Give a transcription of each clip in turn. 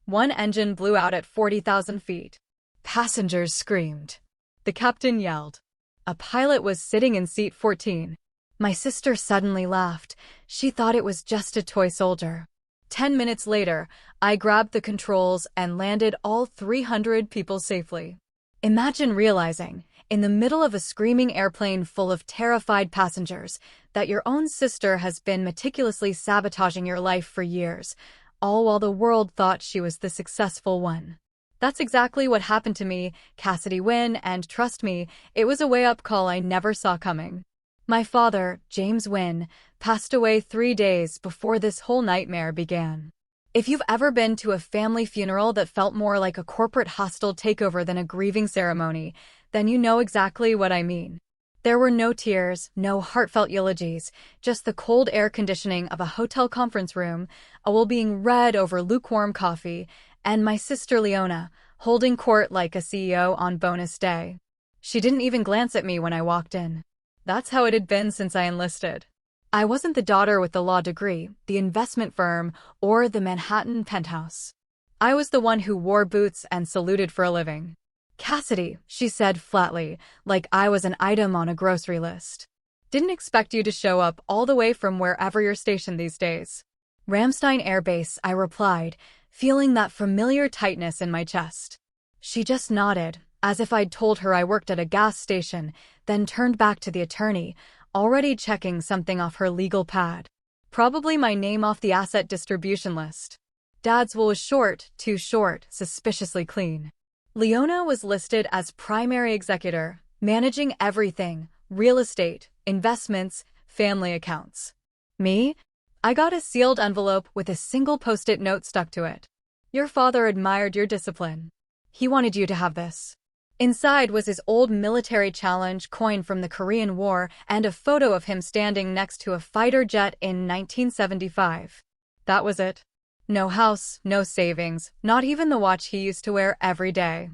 One engine blew out at 40,000 feet. Passengers screamed. The captain yelled. A pilot was sitting in seat 14. My sister suddenly laughed. She thought it was just a toy soldier. 10 minutes later, I grabbed the controls and landed all 300 people safely. Imagine realizing, in the middle of a screaming airplane full of terrified passengers, that your own sister has been meticulously sabotaging your life for years, all while the world thought she was the successful one. That's exactly what happened to me, Cassidy Wynn, and trust me, it was a wake-up call I never saw coming. My father, James Wynn, passed away 3 days before this whole nightmare began. If you've ever been to a family funeral that felt more like a corporate hostile takeover than a grieving ceremony, then you know exactly what I mean. There were no tears, no heartfelt eulogies, just the cold air conditioning of a hotel conference room, a will being read over lukewarm coffee, and my sister Leona, holding court like a CEO on bonus day. She didn't even glance at me when I walked in. That's how it had been since I enlisted. I wasn't the daughter with the law degree, the investment firm, or the Manhattan penthouse. I was the one who wore boots and saluted for a living. Cassidy, she said flatly, like I was an item on a grocery list. Didn't expect you to show up all the way from wherever you're stationed these days. Ramstein Air Base, I replied, feeling that familiar tightness in my chest. She just nodded, as if I'd told her I worked at a gas station, then turned back to the attorney, already checking something off her legal pad. Probably my name off the asset distribution list. Dad's will was short, too short, suspiciously clean. Leona was listed as primary executor, managing everything, real estate, investments, family accounts. Me? I got a sealed envelope with a single post-it note stuck to it. Your father admired your discipline. He wanted you to have this. Inside was his old military challenge coin from the Korean War and a photo of him standing next to a fighter jet in 1975. That was it. No house, no savings, not even the watch he used to wear every day.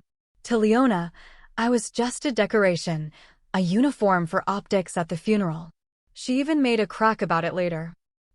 To Leona, I was just a decoration, a uniform for optics at the funeral. She even made a crack about it later.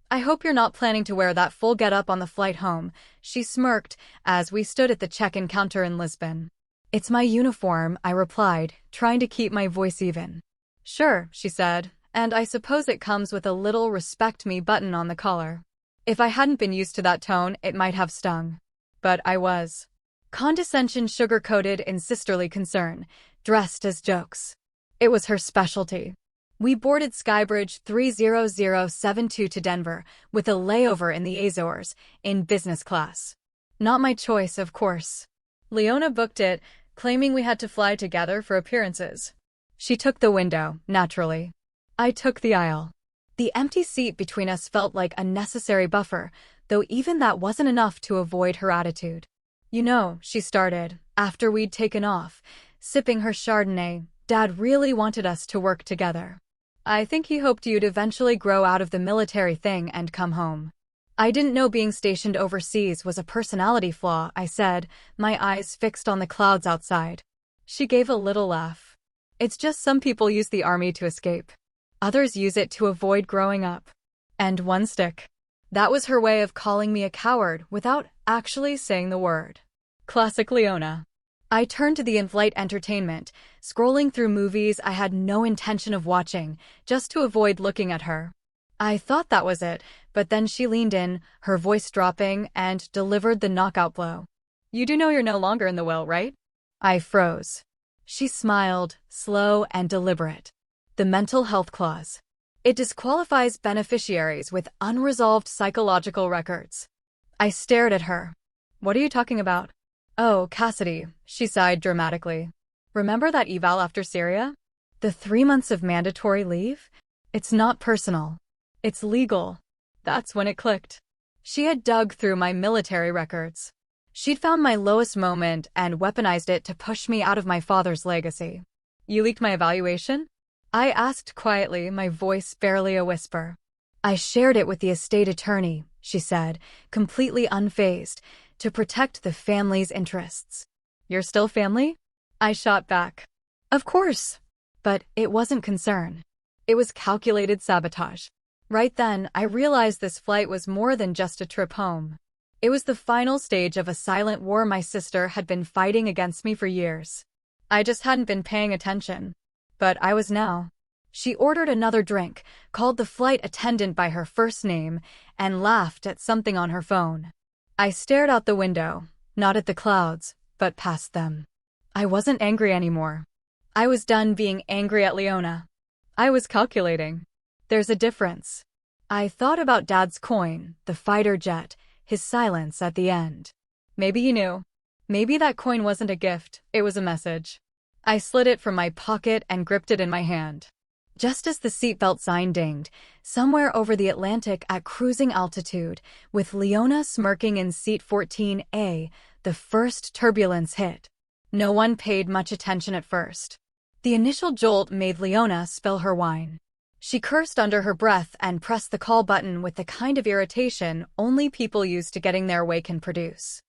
I hope you're not planning to wear that full getup on the flight home, she smirked as we stood at the check-in counter in Lisbon. It's my uniform, I replied, trying to keep my voice even. Sure, she said, and I suppose it comes with a little respect me button on the collar. If I hadn't been used to that tone, it might have stung. But I was. Condescension sugar-coated in sisterly concern, dressed as jokes. It was her specialty. We boarded Skybridge 30072 to Denver, with a layover in the Azores, in business class. Not my choice, of course. Leona booked it, claiming we had to fly together for appearances. She took the window, naturally. I took the aisle. The empty seat between us felt like a necessary buffer, though even that wasn't enough to avoid her attitude. You know, she started, after we'd taken off, sipping her Chardonnay, Dad really wanted us to work together. I think he hoped you'd eventually grow out of the military thing and come home. I didn't know being stationed overseas was a personality flaw, I said, my eyes fixed on the clouds outside. She gave a little laugh. It's just some people use the army to escape. Others use it to avoid growing up. And one stick. That was her way of calling me a coward without actually saying the word. Classic Leona. I turned to the in-flight entertainment, scrolling through movies I had no intention of watching, just to avoid looking at her. I thought that was it, but then she leaned in, her voice dropping, and delivered the knockout blow. You do know you're no longer in the will, right? I froze. She smiled, slow and deliberate. The mental health clause. It disqualifies beneficiaries with unresolved psychological records. I stared at her. What are you talking about? Oh, Cassidy, she sighed dramatically. Remember that eval after Syria? The 3 months of mandatory leave? It's not personal. It's legal. That's when it clicked. She had dug through my military records. She'd found my lowest moment and weaponized it to push me out of my father's legacy. You leaked my evaluation? I asked quietly, my voice barely a whisper. I shared it with the estate attorney, she said, completely unfazed, to protect the family's interests. You're still family? I shot back. Of course. But it wasn't concern. It was calculated sabotage. Right then, I realized this flight was more than just a trip home. It was the final stage of a silent war my sister had been fighting against me for years. I just hadn't been paying attention. But I was now. She ordered another drink, called the flight attendant by her first name, and laughed at something on her phone. I stared out the window, not at the clouds, but past them. I wasn't angry anymore. I was done being angry at Leona. I was calculating. There's a difference. I thought about Dad's coin, the fighter jet, his silence at the end. Maybe he knew. Maybe that coin wasn't a gift, it was a message. I slid it from my pocket and gripped it in my hand. Just as the seatbelt sign dinged, somewhere over the Atlantic at cruising altitude, with Leona smirking in seat 14A, the first turbulence hit. No one paid much attention at first. The initial jolt made Leona spill her wine. She cursed under her breath and pressed the call button with the kind of irritation only people used to getting their way can produce.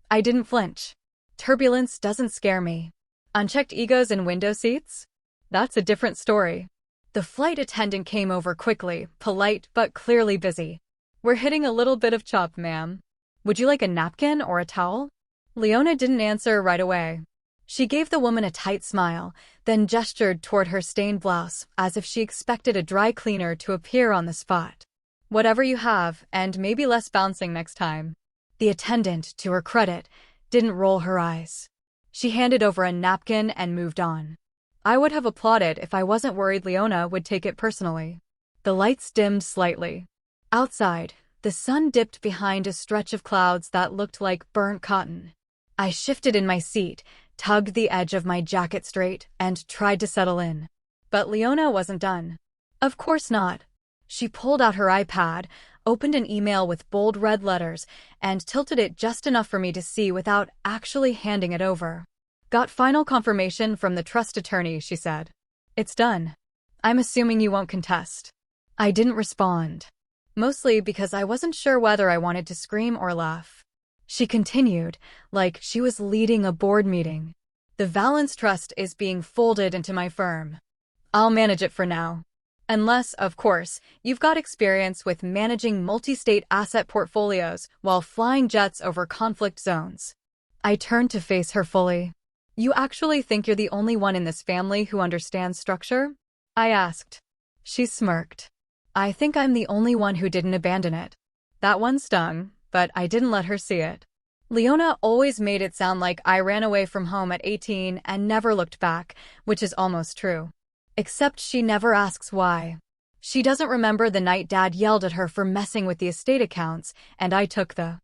I didn't flinch. Turbulence doesn't scare me. Unchecked egos in window seats? That's a different story. The flight attendant came over quickly, polite but clearly busy. We're hitting a little bit of chop, ma'am. Would you like a napkin or a towel? Leona didn't answer right away. She gave the woman a tight smile, then gestured toward her stained blouse, as if she expected a dry cleaner to appear on the spot. Whatever you have, and maybe less bouncing next time. The attendant, to her credit, didn't roll her eyes. She handed over a napkin and moved on. I would have applauded if I wasn't worried Leona would take it personally. The lights dimmed slightly. Outside, the sun dipped behind a stretch of clouds that looked like burnt cotton. I shifted in my seat, tugged the edge of my jacket straight, and tried to settle in. But Leona wasn't done. Of course not. She pulled out her iPad, opened an email with bold red letters, and tilted it just enough for me to see without actually handing it over. Got final confirmation from the trust attorney, she said. It's done. I'm assuming you won't contest. I didn't respond. Mostly because I wasn't sure whether I wanted to scream or laugh. She continued, like she was leading a board meeting. The Valence Trust is being folded into my firm. I'll manage it for now. Unless, of course, you've got experience with managing multi-state asset portfolios while flying jets over conflict zones. I turned to face her fully. You actually think you're the only one in this family who understands structure? I asked. She smirked. I think I'm the only one who didn't abandon it. That one stung, but I didn't let her see it. Leona always made it sound like I ran away from home at 18 and never looked back, which is almost true. Except she never asks why. She doesn't remember the night Dad yelled at her for messing with the estate accounts, and I took the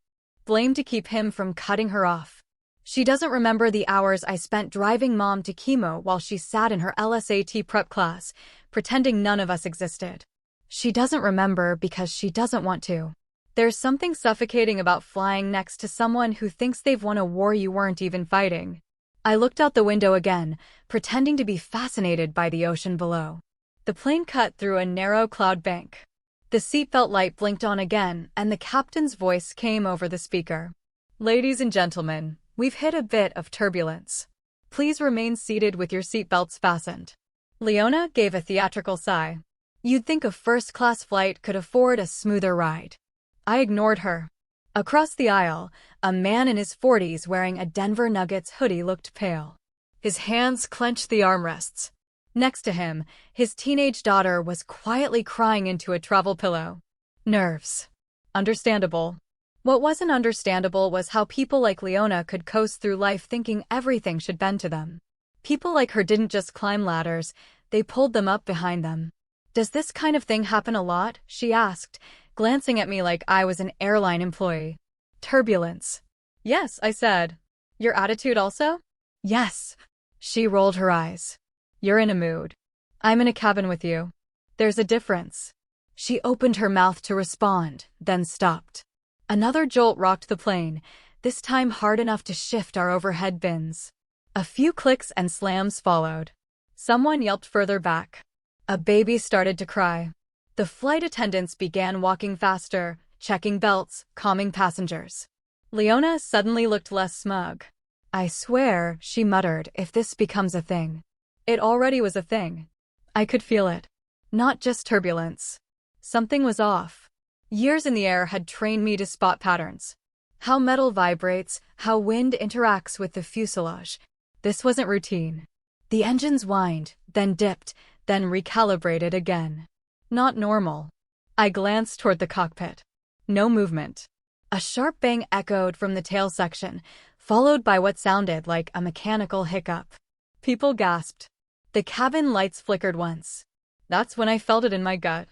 blame to keep him from cutting her off. She doesn't remember the hours I spent driving Mom to chemo while she sat in her LSAT prep class, pretending none of us existed. She doesn't remember because she doesn't want to. There's something suffocating about flying next to someone who thinks they've won a war you weren't even fighting. I looked out the window again, pretending to be fascinated by the ocean below. The plane cut through a narrow cloud bank. The seatbelt light blinked on again, and the captain's voice came over the speaker. Ladies and gentlemen, we've hit a bit of turbulence. Please remain seated with your seatbelts fastened. Leona gave a theatrical sigh. You'd think a first-class flight could afford a smoother ride. I ignored her. Across the aisle, a man in his 40s wearing a Denver Nuggets hoodie looked pale. His hands clenched the armrests. Next to him, his teenage daughter was quietly crying into a travel pillow. Nerves. Understandable. What wasn't understandable was how people like Leona could coast through life thinking everything should bend to them. People like her didn't just climb ladders, they pulled them up behind them. Does this kind of thing happen a lot? She asked, glancing at me like I was an airline employee. Turbulence. Yes, I said. Your attitude also? Yes. She rolled her eyes. You're in a mood. I'm in a cabin with you. There's a difference. She opened her mouth to respond, then stopped. Another jolt rocked the plane, this time hard enough to shift our overhead bins. A few clicks and slams followed. Someone yelped further back. A baby started to cry. The flight attendants began walking faster, checking belts, calming passengers. Leona suddenly looked less smug. I swear, she muttered, if this becomes a thing. It already was a thing. I could feel it. Not just turbulence. Something was off. Years in the air had trained me to spot patterns. How metal vibrates, how wind interacts with the fuselage. This wasn't routine. The engines whined, then dipped, then recalibrated again. Not normal. I glanced toward the cockpit. No movement. A sharp bang echoed from the tail section, followed by what sounded like a mechanical hiccup. People gasped. The cabin lights flickered once. That's when I felt it in my gut.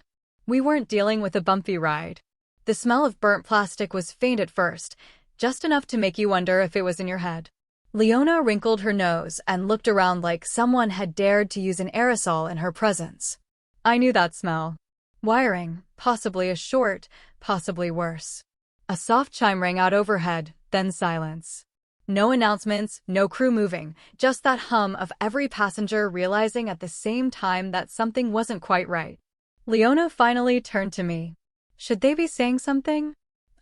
We weren't dealing with a bumpy ride. The smell of burnt plastic was faint at first, just enough to make you wonder if it was in your head. Leona wrinkled her nose and looked around like someone had dared to use an aerosol in her presence. I knew that smell. Wiring, possibly a short, possibly worse. A soft chime rang out overhead, then silence. No announcements, no crew moving, just that hum of every passenger realizing at the same time that something wasn't quite right. Leona finally turned to me. Should they be saying something?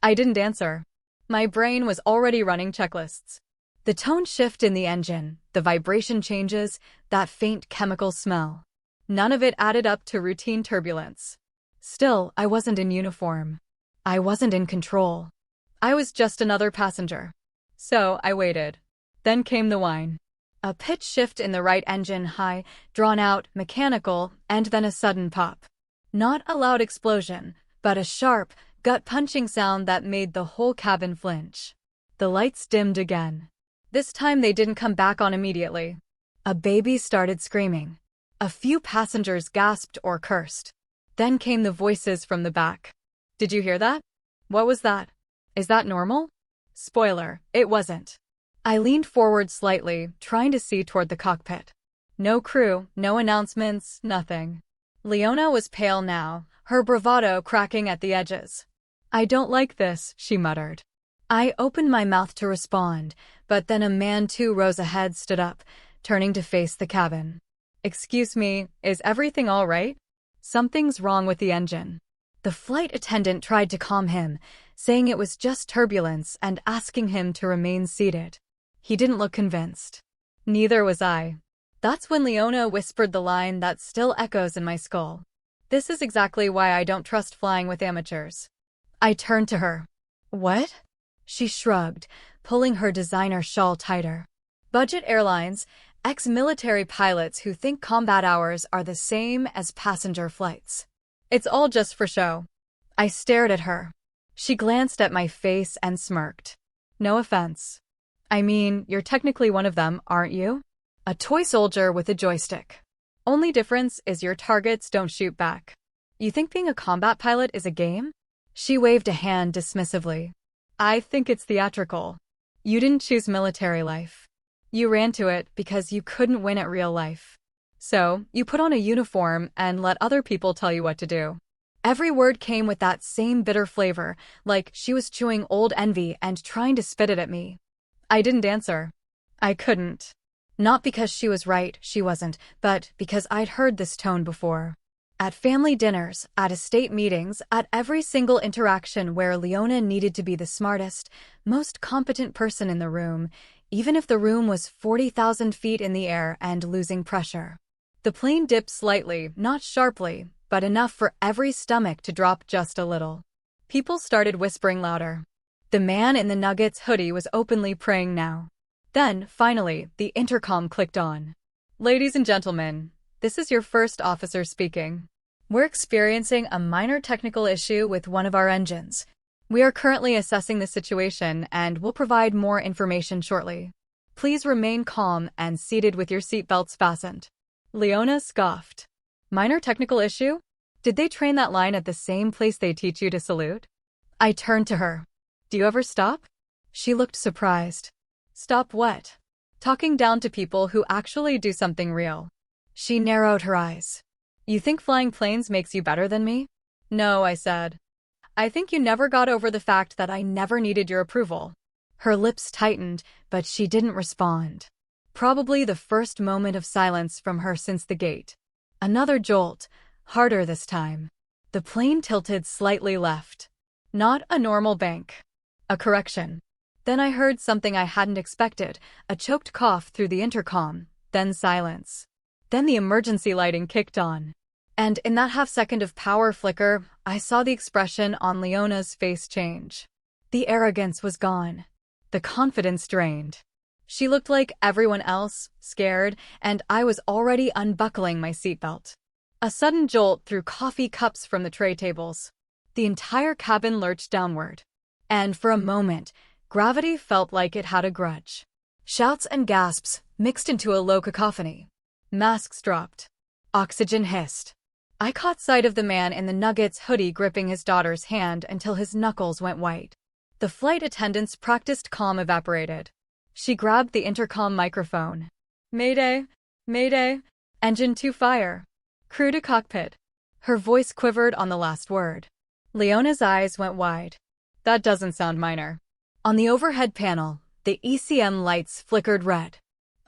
I didn't answer. My brain was already running checklists. The tone shift in the engine, the vibration changes, that faint chemical smell. None of it added up to routine turbulence. Still, I wasn't in uniform. I wasn't in control. I was just another passenger. So, I waited. Then came the whine. A pitch shift in the right engine, high, drawn out, mechanical, and then a sudden pop. Not a loud explosion, but a sharp, gut-punching sound that made the whole cabin flinch. The lights dimmed again. This time they didn't come back on immediately. A baby started screaming. A few passengers gasped or cursed. Then came the voices from the back. Did you hear that? What was that? Is that normal? Spoiler, it wasn't. I leaned forward slightly, trying to see toward the cockpit. No crew, no announcements, nothing. Leona was pale now, her bravado cracking at the edges. I don't like this, she muttered. I opened my mouth to respond, but then a man too rose ahead, stood up, turning to face the cabin. Excuse me, is everything all right? Something's wrong with the engine. The flight attendant tried to calm him, saying it was just turbulence and asking him to remain seated. He didn't look convinced. Neither was I. That's when Leona whispered the line that still echoes in my skull. This is exactly why I don't trust flying with amateurs. I turned to her. What? She shrugged, pulling her designer shawl tighter. Budget airlines, ex-military pilots who think combat hours are the same as passenger flights. It's all just for show. I stared at her. She glanced at my face and smirked. No offense. I mean, you're technically one of them, aren't you? A toy soldier with a joystick. Only difference is your targets don't shoot back. You think being a combat pilot is a game? She waved a hand dismissively. I think it's theatrical. You didn't choose military life. You ran to it because you couldn't win at real life. So, you put on a uniform and let other people tell you what to do. Every word came with that same bitter flavor, like she was chewing old envy and trying to spit it at me. I didn't answer. I couldn't. Not because she was right, she wasn't, but because I'd heard this tone before. At family dinners, at estate meetings, at every single interaction where Leona needed to be the smartest, most competent person in the room, even if the room was 40,000 feet in the air and losing pressure. The plane dipped slightly, not sharply, but enough for every stomach to drop just a little. People started whispering louder. The man in the Nuggets hoodie was openly praying now. Then, finally, the intercom clicked on. Ladies and gentlemen, this is your first officer speaking. We're experiencing a minor technical issue with one of our engines. We are currently assessing the situation and will provide more information shortly. Please remain calm and seated with your seatbelts fastened. Leona scoffed. Minor technical issue? Did they train that line at the same place they teach you to salute? I turned to her. Do you ever stop? She looked surprised. Stop what? Talking down to people who actually do something real. She narrowed her eyes. You think flying planes makes you better than me? No, I said. I think you never got over the fact that I never needed your approval. Her lips tightened, but she didn't respond. Probably the first moment of silence from her since the gate. Another jolt, harder this time. The plane tilted slightly left. Not a normal bank. A correction. Then I heard something I hadn't expected, a choked cough through the intercom, then silence. Then the emergency lighting kicked on. And in that half-second of power flicker, I saw the expression on Leona's face change. The arrogance was gone. The confidence drained. She looked like everyone else, scared, and I was already unbuckling my seatbelt. A sudden jolt threw coffee cups from the tray tables. The entire cabin lurched downward. And for a moment, gravity felt like it had a grudge. Shouts and gasps mixed into a low cacophony. Masks dropped. Oxygen hissed. I caught sight of the man in the Nuggets hoodie gripping his daughter's hand until his knuckles went white. The flight attendant's practiced calm evaporated. She grabbed the intercom microphone. "Mayday! Mayday! Engine 2 fire! Crew to cockpit!" Her voice quivered on the last word. Leona's eyes went wide. That doesn't sound minor. On the overhead panel, the ECM lights flickered red.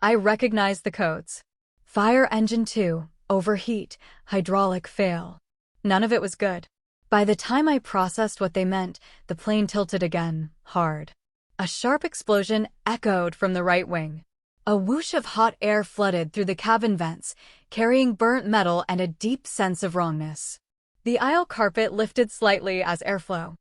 I recognized the codes. Fire engine 2, overheat, hydraulic fail. None of it was good. By the time I processed what they meant, the plane tilted again, hard. A sharp explosion echoed from the right wing. A whoosh of hot air flooded through the cabin vents, carrying burnt metal and a deep sense of wrongness. The aisle carpet lifted slightly as airflow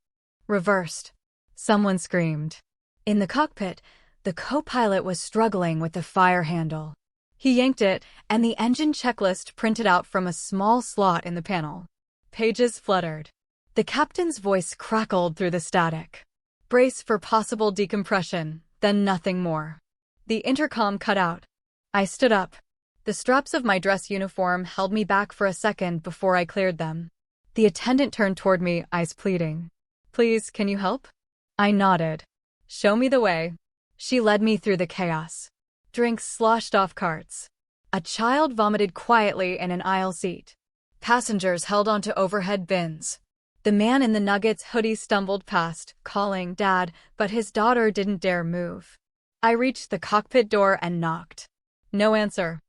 reversed. Someone screamed. In the cockpit, the co-pilot was struggling with the fire handle. He yanked it, and the engine checklist printed out from a small slot in the panel. Pages fluttered. The captain's voice crackled through the static. Brace for possible decompression, then nothing more. The intercom cut out. I stood up. The straps of my dress uniform held me back for a second before I cleared them. The attendant turned toward me, eyes pleading. "Please, can you help?" I nodded. "Show me the way." She led me through the chaos. Drinks sloshed off carts. A child vomited quietly in an aisle seat. Passengers held onto overhead bins. The man in the Nuggets hoodie stumbled past, calling Dad, but his daughter didn't dare move. I reached the cockpit door and knocked. No answer.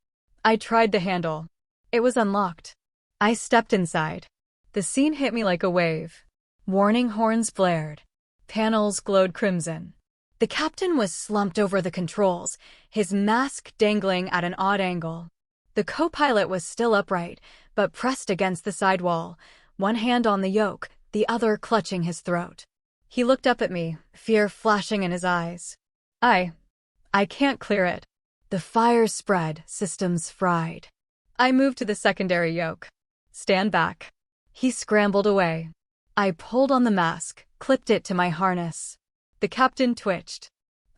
I tried the handle. It was unlocked. I stepped inside. The scene hit me like a wave. Warning horns blared. Panels glowed crimson. The captain was slumped over the controls, his mask dangling at an odd angle. The co-pilot was still upright, but pressed against the sidewall, one hand on the yoke, the other clutching his throat. He looked up at me, fear flashing in his eyes. I can't clear it. The fire spread, systems fried. I moved to the secondary yoke. Stand back. He scrambled away. I pulled on the mask, clipped it to my harness. The captain twitched.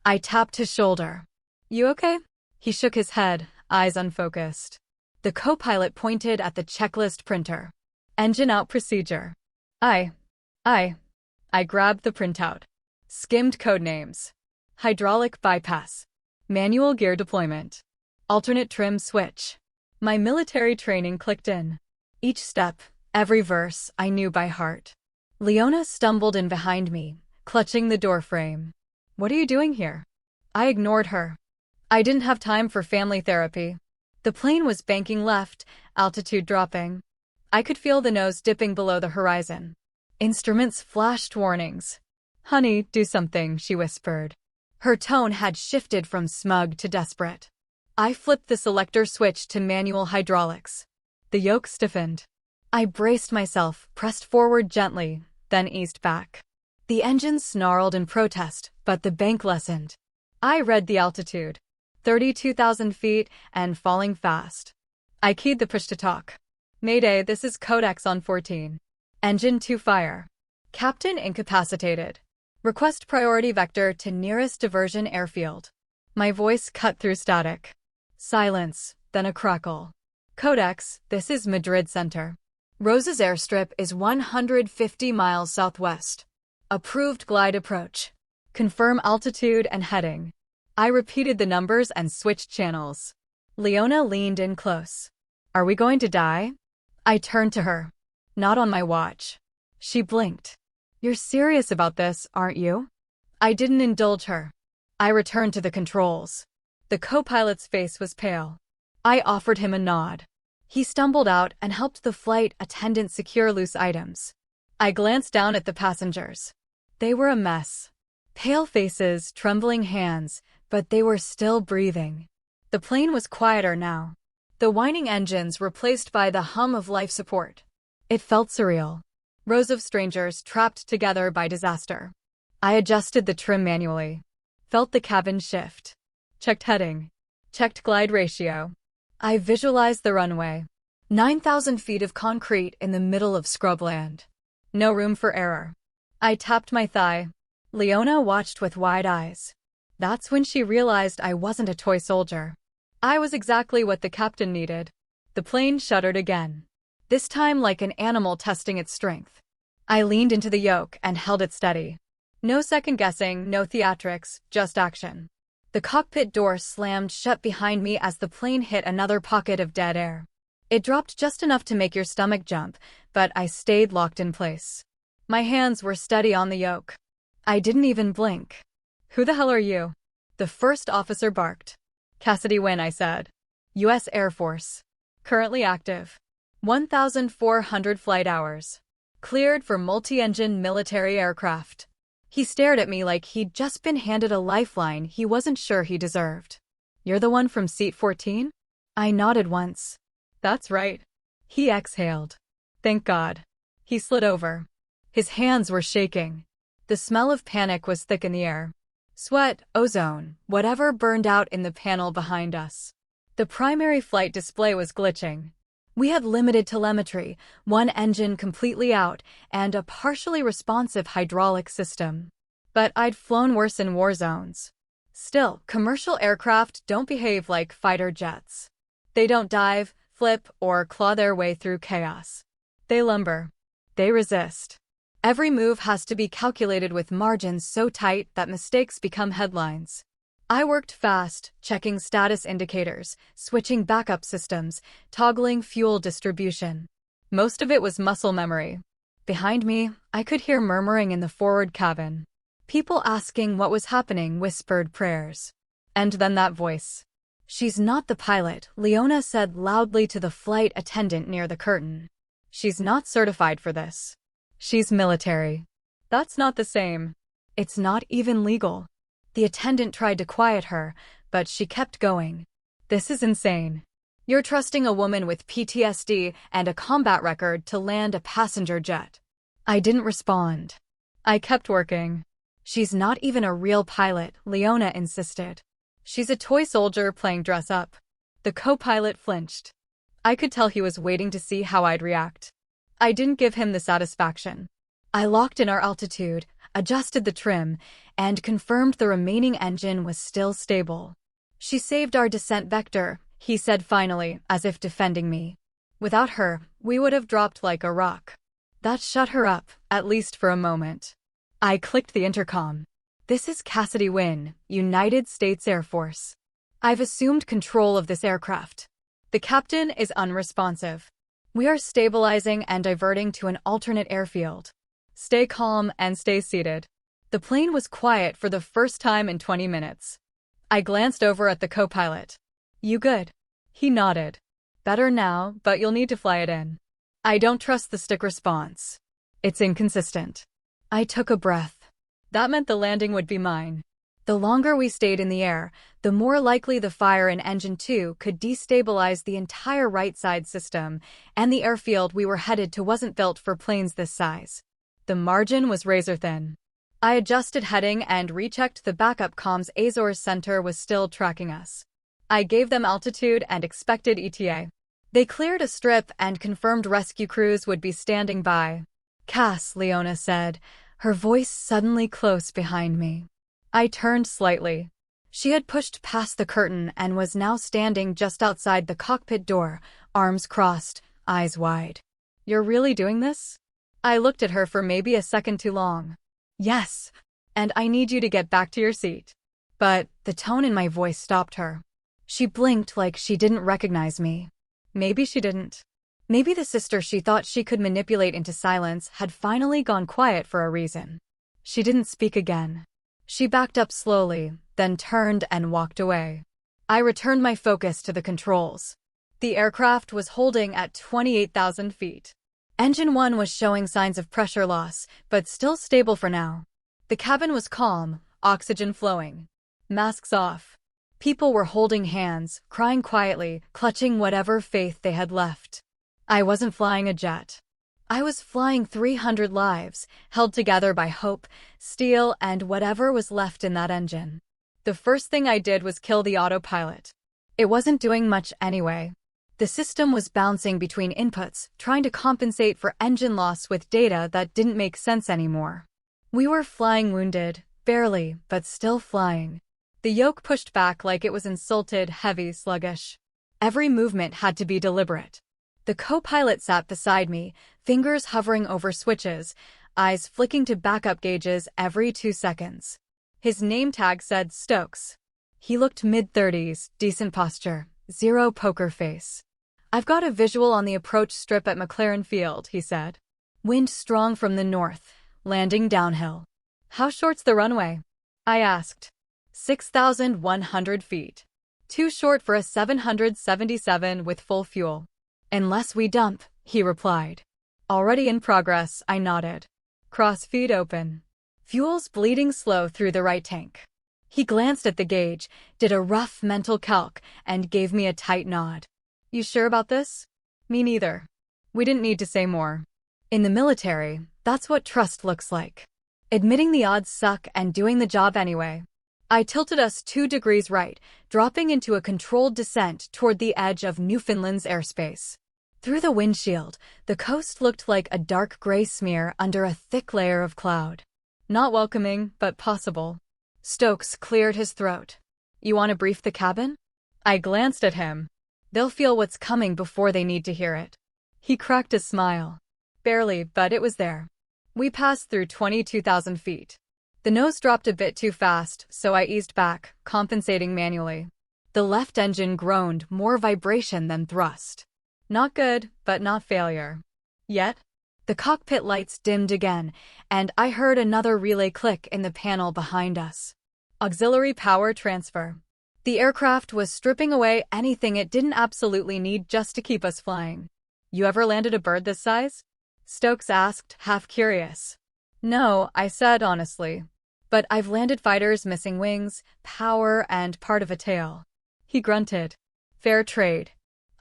I tapped his shoulder. "You okay?" He shook his head, eyes unfocused. The co-pilot pointed at the checklist printer. "Engine out procedure." I grabbed the printout. Skimmed code names. Hydraulic bypass. Manual gear deployment. Alternate trim switch. My military training clicked in. Each step, every verse, I knew by heart. Leona stumbled in behind me, clutching the doorframe. "What are you doing here?" I ignored her. I didn't have time for family therapy. The plane was banking left, altitude dropping. I could feel the nose dipping below the horizon. Instruments flashed warnings. "Honey, do something," she whispered. Her tone had shifted from smug to desperate. I flipped the selector switch to manual hydraulics. The yoke stiffened. I braced myself, pressed forward gently, then eased back. The engine snarled in protest, but the bank lessened. I read the altitude. 32,000 feet and falling fast. I keyed the push-to-talk. "Mayday, this is Codex on 14. Engine 2 fire. Captain incapacitated. Request priority vector to nearest diversion airfield." My voice cut through static. Silence, then a crackle. "Codex, this is Madrid Center. Rose's airstrip is 150 miles southwest. Approved glide approach. Confirm altitude and heading." I repeated the numbers and switched channels. Leona leaned in close. "Are we going to die?" I turned to her. "Not on my watch." She blinked. "You're serious about this, aren't you?" I didn't indulge her. I returned to the controls. The co-pilot's face was pale. I offered him a nod. He stumbled out and helped the flight attendant secure loose items. I glanced down at the passengers. They were a mess. Pale faces, trembling hands, but they were still breathing. The plane was quieter now. The whining engines replaced by the hum of life support. It felt surreal. Rows of strangers trapped together by disaster. I adjusted the trim manually. Felt the cabin shift. Checked heading. Checked glide ratio. I visualized the runway. 9,000 feet of concrete in the middle of scrubland. No room for error. I tapped my thigh. Leona watched with wide eyes. That's when she realized I wasn't a toy soldier. I was exactly what the captain needed. The plane shuddered again. This time like an animal testing its strength. I leaned into the yoke and held it steady. No second guessing, no theatrics, just action. The cockpit door slammed shut behind me as the plane hit another pocket of dead air. It dropped just enough to make your stomach jump, but I stayed locked in place. My hands were steady on the yoke. I didn't even blink. "Who the hell are you?" The first officer barked. "Cassidy Wynn," I said. U.S. Air Force. Currently active. 1,400 flight hours. Cleared for multi-engine military aircraft. He stared at me like he'd just been handed a lifeline he wasn't sure he deserved. "You're the one from seat 14? I nodded once. "That's right." He exhaled. "Thank God." He slid over. His hands were shaking. The smell of panic was thick in the air. Sweat, ozone, whatever burned out in the panel behind us. The primary flight display was glitching. We had limited telemetry, one engine completely out, and a partially responsive hydraulic system. But I'd flown worse in war zones. Still, commercial aircraft don't behave like fighter jets. They don't dive, flip, or claw their way through chaos. They lumber. They resist. Every move has to be calculated with margins so tight that mistakes become headlines. I worked fast, checking status indicators, switching backup systems, toggling fuel distribution. Most of it was muscle memory. Behind me, I could hear murmuring in the forward cabin. People asking what was happening whispered prayers. And then that voice. "She's not the pilot," Leona said loudly to the flight attendant near the curtain. "She's not certified for this. She's military." "That's not the same." "It's not even legal." The attendant tried to quiet her, but she kept going. "This is insane. You're trusting a woman with PTSD and a combat record to land a passenger jet." I didn't respond. I kept working. "She's not even a real pilot," Leona insisted. "She's a toy soldier playing dress up." The co-pilot flinched. I could tell he was waiting to see how I'd react. I didn't give him the satisfaction. I locked in our altitude, adjusted the trim, and confirmed the remaining engine was still stable. "She saved our descent vector," he said finally, as if defending me. "Without her, we would have dropped like a rock." That shut her up, at least for a moment. I clicked the intercom. "This is Cassidy Wynn, United States Air Force. I've assumed control of this aircraft. The captain is unresponsive. We are stabilizing and diverting to an alternate airfield. Stay calm and stay seated." The plane was quiet for the first time in 20 minutes. I glanced over at the co-pilot. "You good?" He nodded. "Better now, but you'll need to fly it in." I don't trust the stick response. It's inconsistent. I took a breath. That meant the landing would be mine. The longer we stayed in the air, the more likely the fire in Engine 2 could destabilize the entire right-side system, and the airfield we were headed to wasn't built for planes this size. The margin was razor-thin. I adjusted heading and rechecked the backup comms. Azores Center was still tracking us. I gave them altitude and expected ETA. They cleared a strip and confirmed rescue crews would be standing by. "Cass," Leona said, her voice suddenly close behind me. I turned slightly. She had pushed past the curtain and was now standing just outside the cockpit door, arms crossed, eyes wide. "You're really doing this?" I looked at her for maybe a second too long. "Yes. And I need you to get back to your seat." But the tone in my voice stopped her. She blinked like she didn't recognize me. Maybe she didn't. Maybe the sister she thought she could manipulate into silence had finally gone quiet for a reason. She didn't speak again. She backed up slowly, then turned and walked away. I returned my focus to the controls. The aircraft was holding at 28,000 feet. Engine 1 was showing signs of pressure loss, but still stable for now. The cabin was calm, oxygen flowing. Masks off. People were holding hands, crying quietly, clutching whatever faith they had left. I wasn't flying a jet. I was flying 300 lives, held together by hope, steel, and whatever was left in that engine. The first thing I did was kill the autopilot. It wasn't doing much anyway. The system was bouncing between inputs, trying to compensate for engine loss with data that didn't make sense anymore. We were flying wounded, barely, but still flying. The yoke pushed back like it was insulted, heavy, sluggish. Every movement had to be deliberate. The co-pilot sat beside me, fingers hovering over switches, eyes flicking to backup gauges every 2 seconds. His name tag said Stokes. He looked mid-30s, decent posture, zero poker face. "I've got a visual on the approach strip at McLaren Field," he said. "Wind strong from the north, landing downhill." "How short's the runway?" I asked. 6,100 feet. Too short for a 777 with full fuel. "Unless we dump," he replied. "Already in progress," I nodded. Cross feed open. Fuel's bleeding slow through the right tank. He glanced at the gauge, did a rough mental calc, and gave me a tight nod. "You sure about this?" "Me neither." We didn't need to say more. In the military, that's what trust looks like. Admitting the odds suck and doing the job anyway. I tilted us 2 degrees right, dropping into a controlled descent toward the edge of Newfoundland's airspace. Through the windshield, the coast looked like a dark gray smear under a thick layer of cloud. Not welcoming, but possible. Stokes cleared his throat. "You want to brief the cabin?" I glanced at him. "They'll feel what's coming before they need to hear it." He cracked a smile. Barely, but it was there. We passed through 22,000 feet. The nose dropped a bit too fast, so I eased back, compensating manually. The left engine groaned, more vibration than thrust. Not good, but not failure. Yet, the cockpit lights dimmed again, and I heard another relay click in the panel behind us. Auxiliary power transfer. The aircraft was stripping away anything it didn't absolutely need just to keep us flying. "You ever landed a bird this size?" Stokes asked, half curious. "No," I said honestly. "But I've landed fighters missing wings, power, and part of a tail." He grunted. "Fair trade."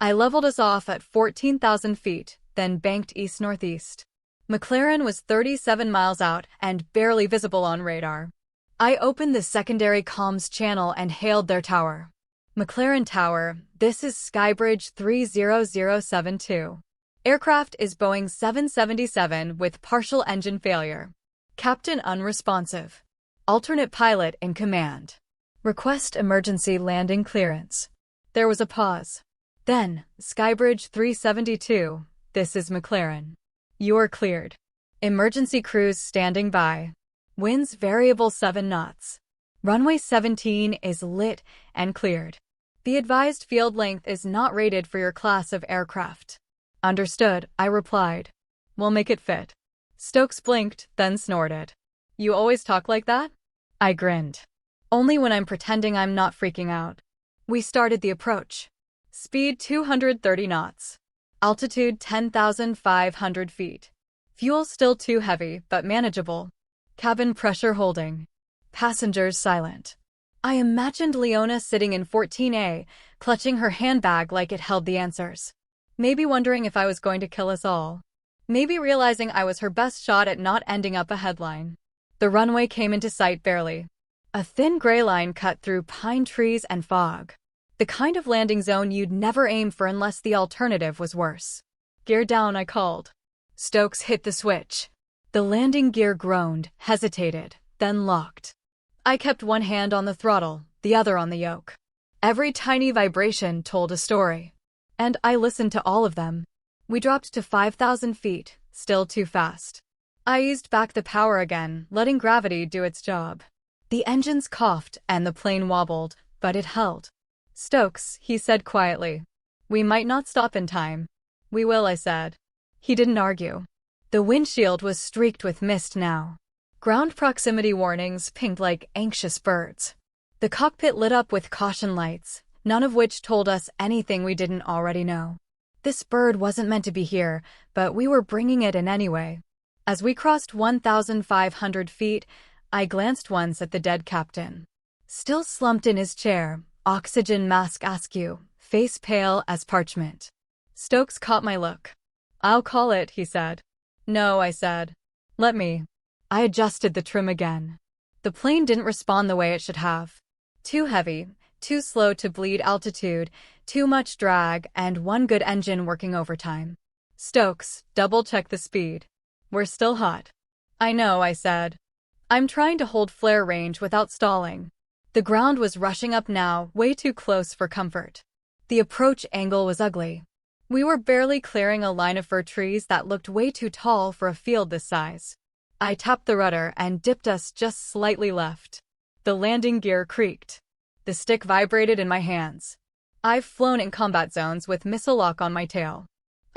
I leveled us off at 14,000 feet, then banked east-northeast. McLaren was 37 miles out and barely visible on radar. I opened the secondary comms channel and hailed their tower. "McLaren Tower, this is Skybridge 30072. Aircraft is Boeing 777 with partial engine failure. Captain unresponsive. Alternate pilot in command. Request emergency landing clearance." There was a pause. Then, "Skybridge 372, this is McLaren. You're cleared. Emergency crews standing by. Winds variable 7 knots. Runway 17 is lit and cleared. The advised field length is not rated for your class of aircraft." "Understood," I replied. "We'll make it fit." Stokes blinked, then snorted. "You always talk like that?" I grinned. "Only when I'm pretending I'm not freaking out." We started the approach. Speed 230 knots. Altitude 10,500 feet. Fuel still too heavy, but manageable. Cabin pressure holding. Passengers silent. I imagined Leona sitting in 14A, clutching her handbag like it held the answers. Maybe wondering if I was going to kill us all. Maybe realizing I was her best shot at not ending up a headline. The runway came into sight barely. A thin gray line cut through pine trees and fog. The kind of landing zone you'd never aim for unless the alternative was worse. "Gear down," I called. Stokes hit the switch. The landing gear groaned, hesitated, then locked. I kept one hand on the throttle, the other on the yoke. Every tiny vibration told a story. And I listened to all of them. We dropped to 5,000 feet, still too fast. I eased back the power again, letting gravity do its job. The engines coughed and the plane wobbled, but it held. "Stokes," he said quietly. "We might not stop in time." "We will," I said. He didn't argue. The windshield was streaked with mist now. Ground proximity warnings pinged like anxious birds. The cockpit lit up with caution lights, none of which told us anything we didn't already know. This bird wasn't meant to be here, but we were bringing it in anyway. As we crossed 1,500 feet, I glanced once at the dead captain. Still slumped in his chair, oxygen mask askew, face pale as parchment. Stokes caught my look. "I'll call it," he said. No, I said. Let me. I adjusted the trim again. The plane didn't respond the way it should have. Too heavy, too slow to bleed altitude, too much drag, and one good engine working overtime. Stokes, double-check the speed. We're still hot. I know, I said. I'm trying to hold flare range without stalling. The ground was rushing up now, way too close for comfort. The approach angle was ugly. We were barely clearing a line of fir trees that looked way too tall for a field this size. I tapped the rudder and dipped us just slightly left. The landing gear creaked. The stick vibrated in my hands. I've flown in combat zones with missile lock on my tail.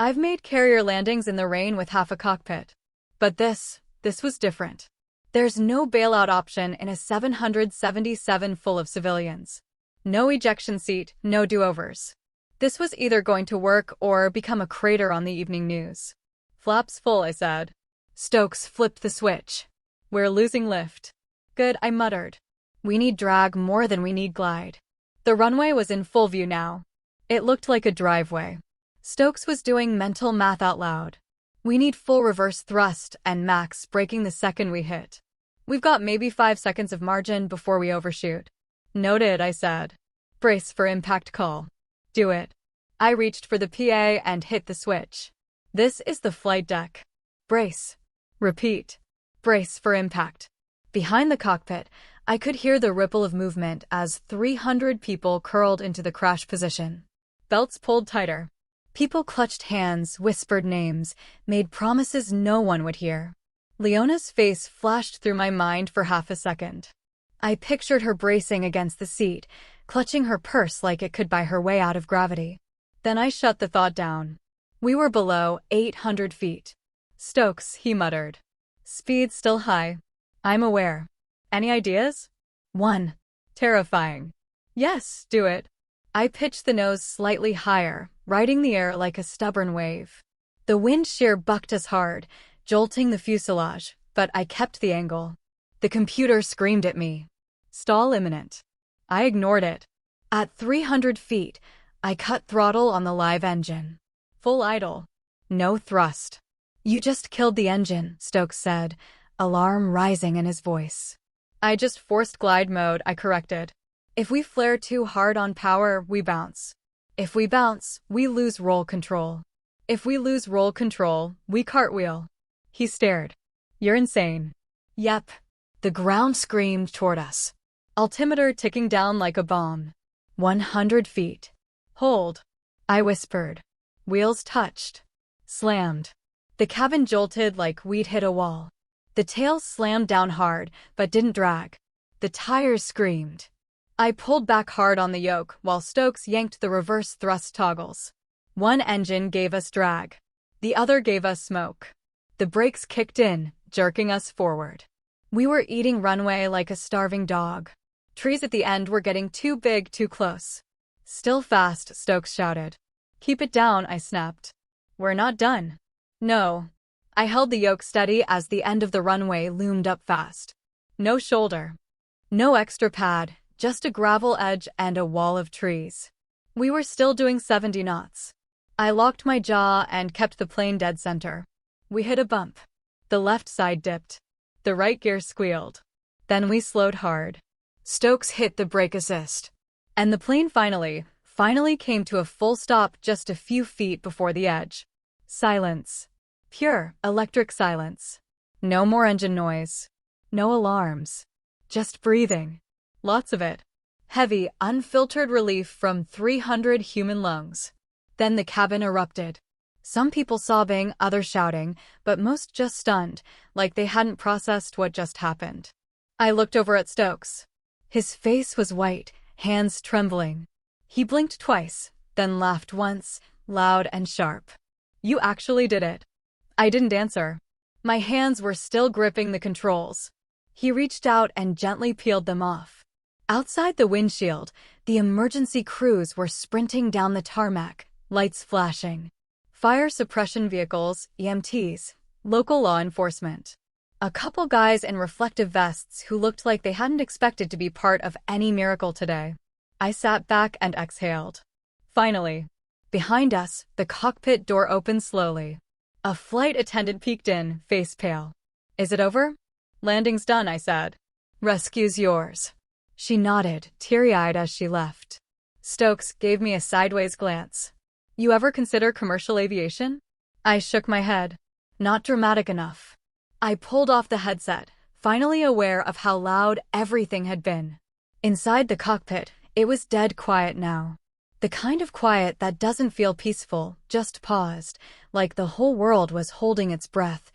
I've made carrier landings in the rain with half a cockpit. But this was different. There's no bailout option in a 777 full of civilians. No ejection seat, no do-overs. This was either going to work or become a crater on the evening news. Flaps full, I said. Stokes flipped the switch. We're losing lift. Good, I muttered. We need drag more than we need glide. The runway was in full view now. It looked like a driveway. Stokes was doing mental math out loud. We need full reverse thrust and max braking the second we hit. We've got maybe 5 seconds of margin before we overshoot. Noted, I said. Brace for impact call. Do it. I reached for the PA and hit the switch. This is the flight deck. Brace. Repeat. Brace for impact. Behind the cockpit, I could hear the ripple of movement as 300 people curled into the crash position. Belts pulled tighter. People clutched hands, whispered names, made promises no one would hear. Leona's face flashed through my mind for half a second. I pictured her bracing against the seat, clutching her purse like it could buy her way out of gravity. Then I shut the thought down. We were below 800 feet. Stokes, he muttered. Speed still high. I'm aware. Any ideas? 1. Terrifying. Yes, do it. I pitched the nose slightly higher, riding the air like a stubborn wave. The wind shear bucked us hard, jolting the fuselage, but I kept the angle. The computer screamed at me. Stall imminent. I ignored it. At 300 feet, I cut throttle on the live engine. Full idle. No thrust. You just killed the engine, Stokes said, alarm rising in his voice. I just forced glide mode, I corrected. If we flare too hard on power, we bounce. If we bounce, we lose roll control. If we lose roll control, we cartwheel. He stared. You're insane. Yep. The ground screamed toward us. Altimeter ticking down like a bomb. 100 feet. Hold. I whispered. Wheels touched. Slammed. The cabin jolted like we'd hit a wall. The tail slammed down hard, but didn't drag. The tires screamed. I pulled back hard on the yoke while Stokes yanked the reverse thrust toggles. One engine gave us drag. The other gave us smoke. The brakes kicked in, jerking us forward. We were eating runway like a starving dog. Trees at the end were getting too big too close. Still fast, Stokes shouted. Keep it down, I snapped. We're not done. No. I held the yoke steady as the end of the runway loomed up fast. No shoulder. No extra pad, just a gravel edge and a wall of trees. We were still doing 70 knots. I locked my jaw and kept the plane dead center. We hit a bump. The left side dipped. The right gear squealed. Then we slowed hard. Stokes hit the brake assist. And the plane finally came to a full stop just a few feet before the edge. Silence. Pure, electric silence. No more engine noise. No alarms. Just breathing. Lots of it. Heavy, unfiltered relief from 300 human lungs. Then the cabin erupted. Some people sobbing, others shouting, but most just stunned, like they hadn't processed what just happened. I looked over at Stokes. His face was white, hands trembling. He blinked twice, then laughed once, loud and sharp. You actually did it. I didn't answer. My hands were still gripping the controls. He reached out and gently peeled them off. Outside the windshield, the emergency crews were sprinting down the tarmac, lights flashing. Fire suppression vehicles, EMTs, local law enforcement. A couple guys in reflective vests who looked like they hadn't expected to be part of any miracle today. I sat back and exhaled. Finally. Behind us, the cockpit door opened slowly. A flight attendant peeked in, face pale. Is it over? Landing's done, I said. Rescue's yours. She nodded, teary-eyed as she left. Stokes gave me a sideways glance. You ever consider commercial aviation? I shook my head. Not dramatic enough. I pulled off the headset, finally aware of how loud everything had been. Inside the cockpit, it was dead quiet now. The kind of quiet that doesn't feel peaceful, just paused, like the whole world was holding its breath,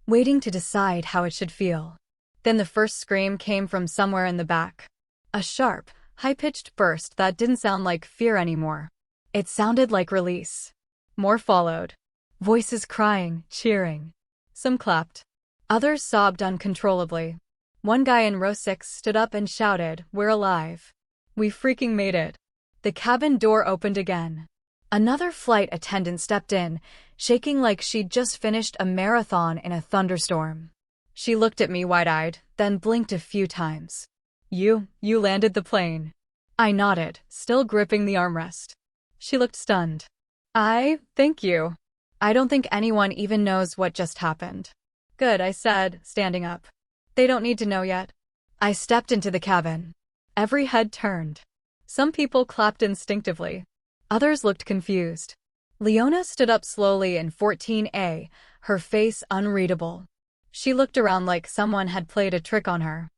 waiting to decide how it should feel. Then the first scream came from somewhere in the back. A sharp, high-pitched burst that didn't sound like fear anymore. It sounded like release. More followed. Voices crying, cheering. Some clapped. Others sobbed uncontrollably. One guy in row 6 stood up and shouted, "We're alive. We freaking made it." The cabin door opened again. Another flight attendant stepped in, shaking like she'd just finished a marathon in a thunderstorm. She looked at me wide-eyed, then blinked a few times. You landed the plane." I nodded, still gripping the armrest. She looked stunned. Thank you. I don't think anyone even knows what just happened." "Good," I said, standing up. "They don't need to know yet." I stepped into the cabin. Every head turned. Some people clapped instinctively. Others looked confused. Leona stood up slowly in 14A, her face unreadable. She looked around like someone had played a trick on her.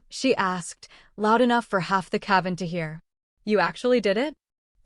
She asked, loud enough for half the cabin to hear. "You actually did it?"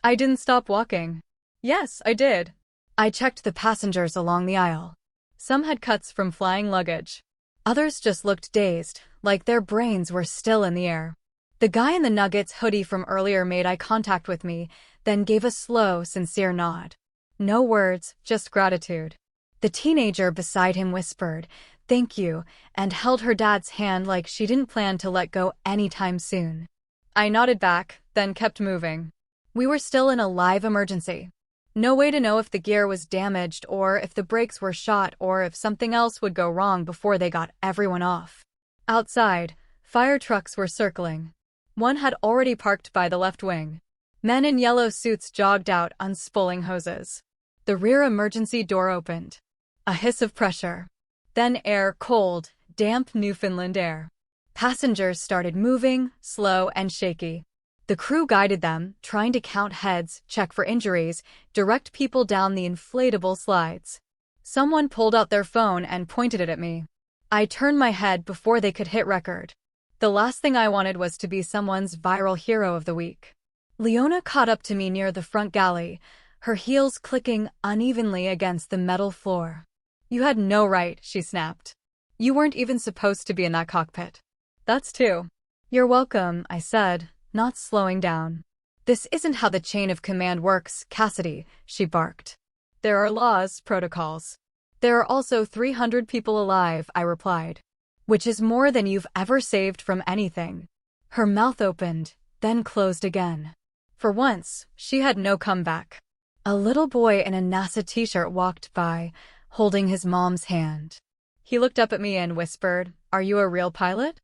I didn't stop walking. "Yes, I did." I checked the passengers along the aisle. Some had cuts from flying luggage. Others just looked dazed, like their brains were still in the air. The guy in the Nuggets hoodie from earlier made eye contact with me, then gave a slow, sincere nod. No words, just gratitude. The teenager beside him whispered, "Thank you," and held her dad's hand like she didn't plan to let go anytime soon. I nodded back, then kept moving. We were still in a live emergency. No way to know if the gear was damaged or if the brakes were shot or if something else would go wrong before they got everyone off. Outside, fire trucks were circling. One had already parked by the left wing. Men in yellow suits jogged out, unspooling hoses. The rear emergency door opened. A hiss of pressure. Then air, cold, damp Newfoundland air. Passengers started moving, slow and shaky. The crew guided them, trying to count heads, check for injuries, direct people down the inflatable slides. Someone pulled out their phone and pointed it at me. I turned my head before they could hit record. The last thing I wanted was to be someone's viral hero of the week. Leona caught up to me near the front galley, her heels clicking unevenly against the metal floor. "You had no right," she snapped. "You weren't even supposed to be in that cockpit." "That's two." "You're welcome," I said, not slowing down. "This isn't how the chain of command works, Cassidy," she barked. "There are laws, protocols." "There are also 300 people alive," I replied. "Which is more than you've ever saved from anything." Her mouth opened, then closed again. For once, she had no comeback. A little boy in a NASA t-shirt walked by, holding his mom's hand. He looked up at me and whispered, "Are you a real pilot?"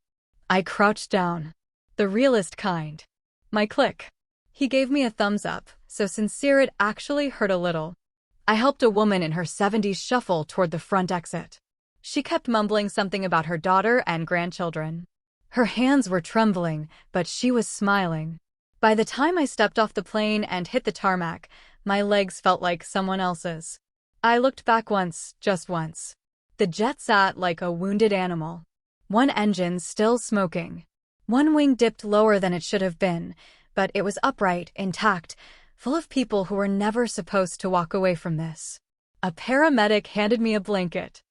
I crouched down. "The realest kind." My click. He gave me a thumbs up, so sincere it actually hurt a little. I helped a woman in her 70s shuffle toward the front exit. She kept mumbling something about her daughter and grandchildren. Her hands were trembling, but she was smiling. By the time I stepped off the plane and hit the tarmac, my legs felt like someone else's. I looked back once, just once. The jet sat like a wounded animal. One engine still smoking. One wing dipped lower than it should have been, but it was upright, intact, full of people who were never supposed to walk away from this. A paramedic handed me a blanket.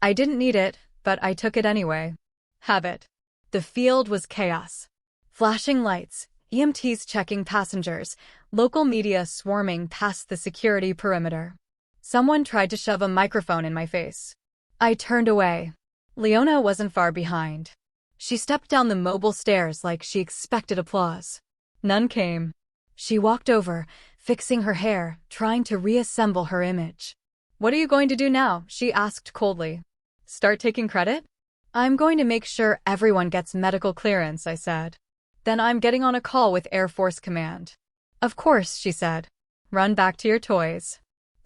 I didn't need it, but I took it anyway. Habit. The field was chaos. Flashing lights, EMTs checking passengers, local media swarming past the security perimeter. Someone tried to shove a microphone in my face. I turned away. Leona wasn't far behind. She stepped down the mobile stairs like she expected applause. None came. She walked over, fixing her hair, trying to reassemble her image. "What are you going to do now?" she asked coldly. "Start taking credit?" "I'm going to make sure everyone gets medical clearance," I said. "Then I'm getting on a call with Air Force Command." "Of course," she said. "Run back to your toys."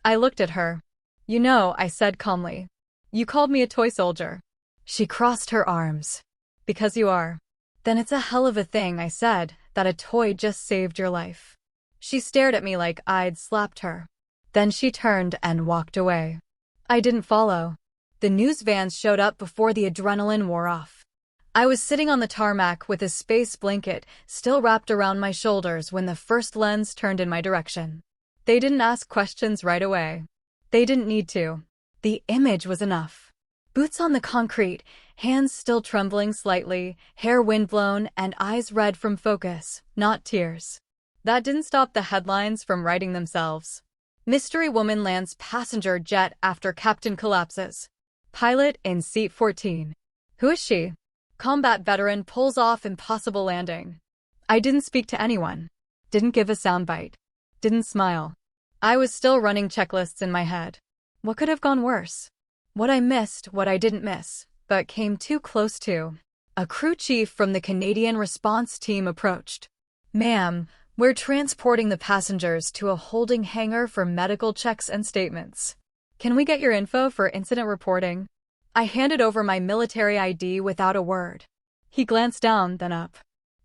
I looked at her. You know, I said calmly. You called me a toy soldier. She crossed her arms. Because you are. Then it's a hell of a thing, I said, that a toy just saved your life. She stared at me like I'd slapped her. Then she turned and walked away. I didn't follow. The news vans showed up before the adrenaline wore off. I was sitting on the tarmac with a space blanket still wrapped around my shoulders when the first lens turned in my direction. They didn't ask questions right away. They didn't need to. The image was enough. Boots on the concrete, hands still trembling slightly, hair windblown, and eyes red from focus, not tears. That didn't stop the headlines from writing themselves. Mystery woman lands passenger jet after captain collapses. Pilot in seat 14. Who is she? Combat veteran pulls off impossible landing. I didn't speak to anyone. Didn't give a soundbite. Didn't smile. I was still running checklists in my head. What could have gone worse? What I missed, what I didn't miss, but came too close to. A crew chief from the Canadian response team approached. Ma'am, we're transporting the passengers to a holding hangar for medical checks and statements. Can we get your info for incident reporting? I handed over my military ID without a word. He glanced down, then up.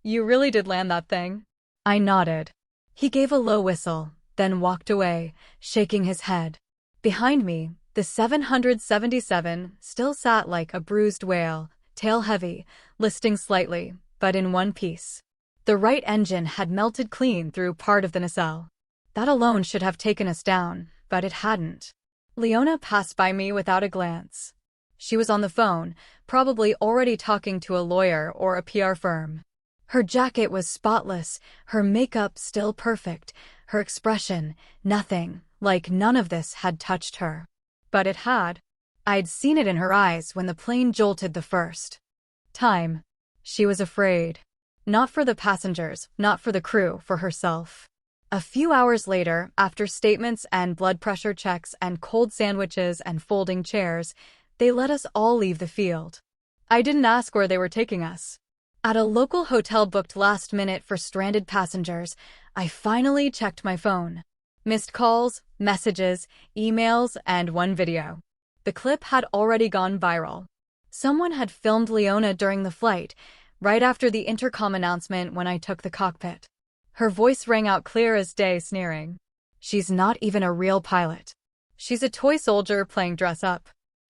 You really did land that thing? I nodded. He gave a low whistle, then walked away, shaking his head. Behind me, the 777 still sat like a bruised whale, tail heavy, listing slightly, but in one piece. The right engine had melted clean through part of the nacelle. That alone should have taken us down, but it hadn't. Leona passed by me without a glance. She was on the phone, probably already talking to a lawyer or a PR firm. Her jacket was spotless, her makeup still perfect, her expression, nothing, like none of this had touched her. But it had. I'd seen it in her eyes when the plane jolted the first time. She was afraid. Not for the passengers, not for the crew, for herself. A few hours later, after statements and blood pressure checks and cold sandwiches and folding chairs, they let us all leave the field. I didn't ask where they were taking us. At a local hotel booked last minute for stranded passengers, I finally checked my phone. Missed calls, messages, emails, and one video. The clip had already gone viral. Someone had filmed Leona during the flight, right after the intercom announcement when I took the cockpit. Her voice rang out clear as day, sneering. She's not even a real pilot. She's a toy soldier playing dress up.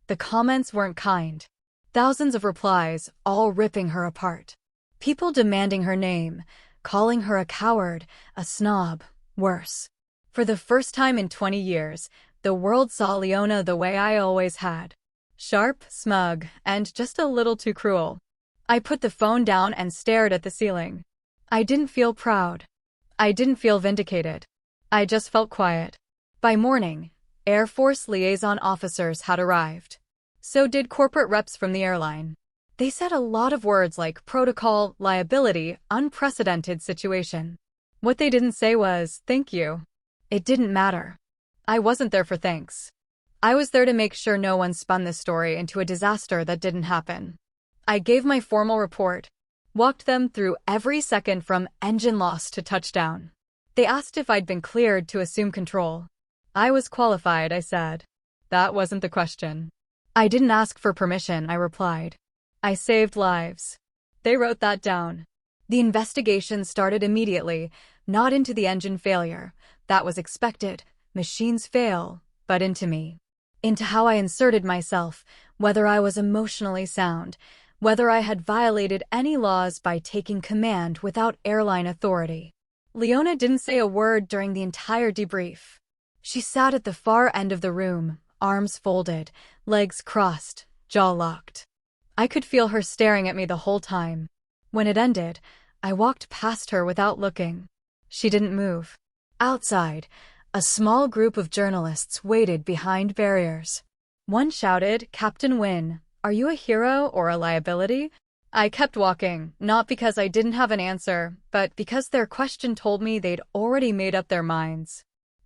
The comments weren't kind. Thousands of replies, all ripping her apart. People demanding her name, calling her a coward, a snob, worse. For the first time in 20 years, the world saw Leona the way I always had. Sharp, smug, and just a little too cruel. I put the phone down and stared at the ceiling. I didn't feel proud. I didn't feel vindicated. I just felt quiet. By morning, Air Force liaison officers had arrived. So did corporate reps from the airline. They said a lot of words like protocol, liability, unprecedented situation. What they didn't say was, thank you. It didn't matter. I wasn't there for thanks. I was there to make sure no one spun this story into a disaster that didn't happen. I gave my formal report, walked them through every second from engine loss to touchdown. They asked if I'd been cleared to assume control. I was qualified, I said. That wasn't the question. I didn't ask for permission, I replied. I saved lives. They wrote that down. The investigation started immediately, not into the engine failure. That was expected. Machines fail, but into me. Into how I inserted myself, whether I was emotionally sound, whether I had violated any laws by taking command without airline authority. Leona didn't say a word during the entire debrief. She sat at the far end of the room, arms folded, legs crossed, jaw locked. I could feel her staring at me the whole time. When it ended, I walked past her without looking. She didn't move. Outside, a small group of journalists waited behind barriers. One shouted, "Captain Wynne, are you a hero or a liability?" I kept walking, not because I didn't have an answer, but because their question told me they'd already made up their minds.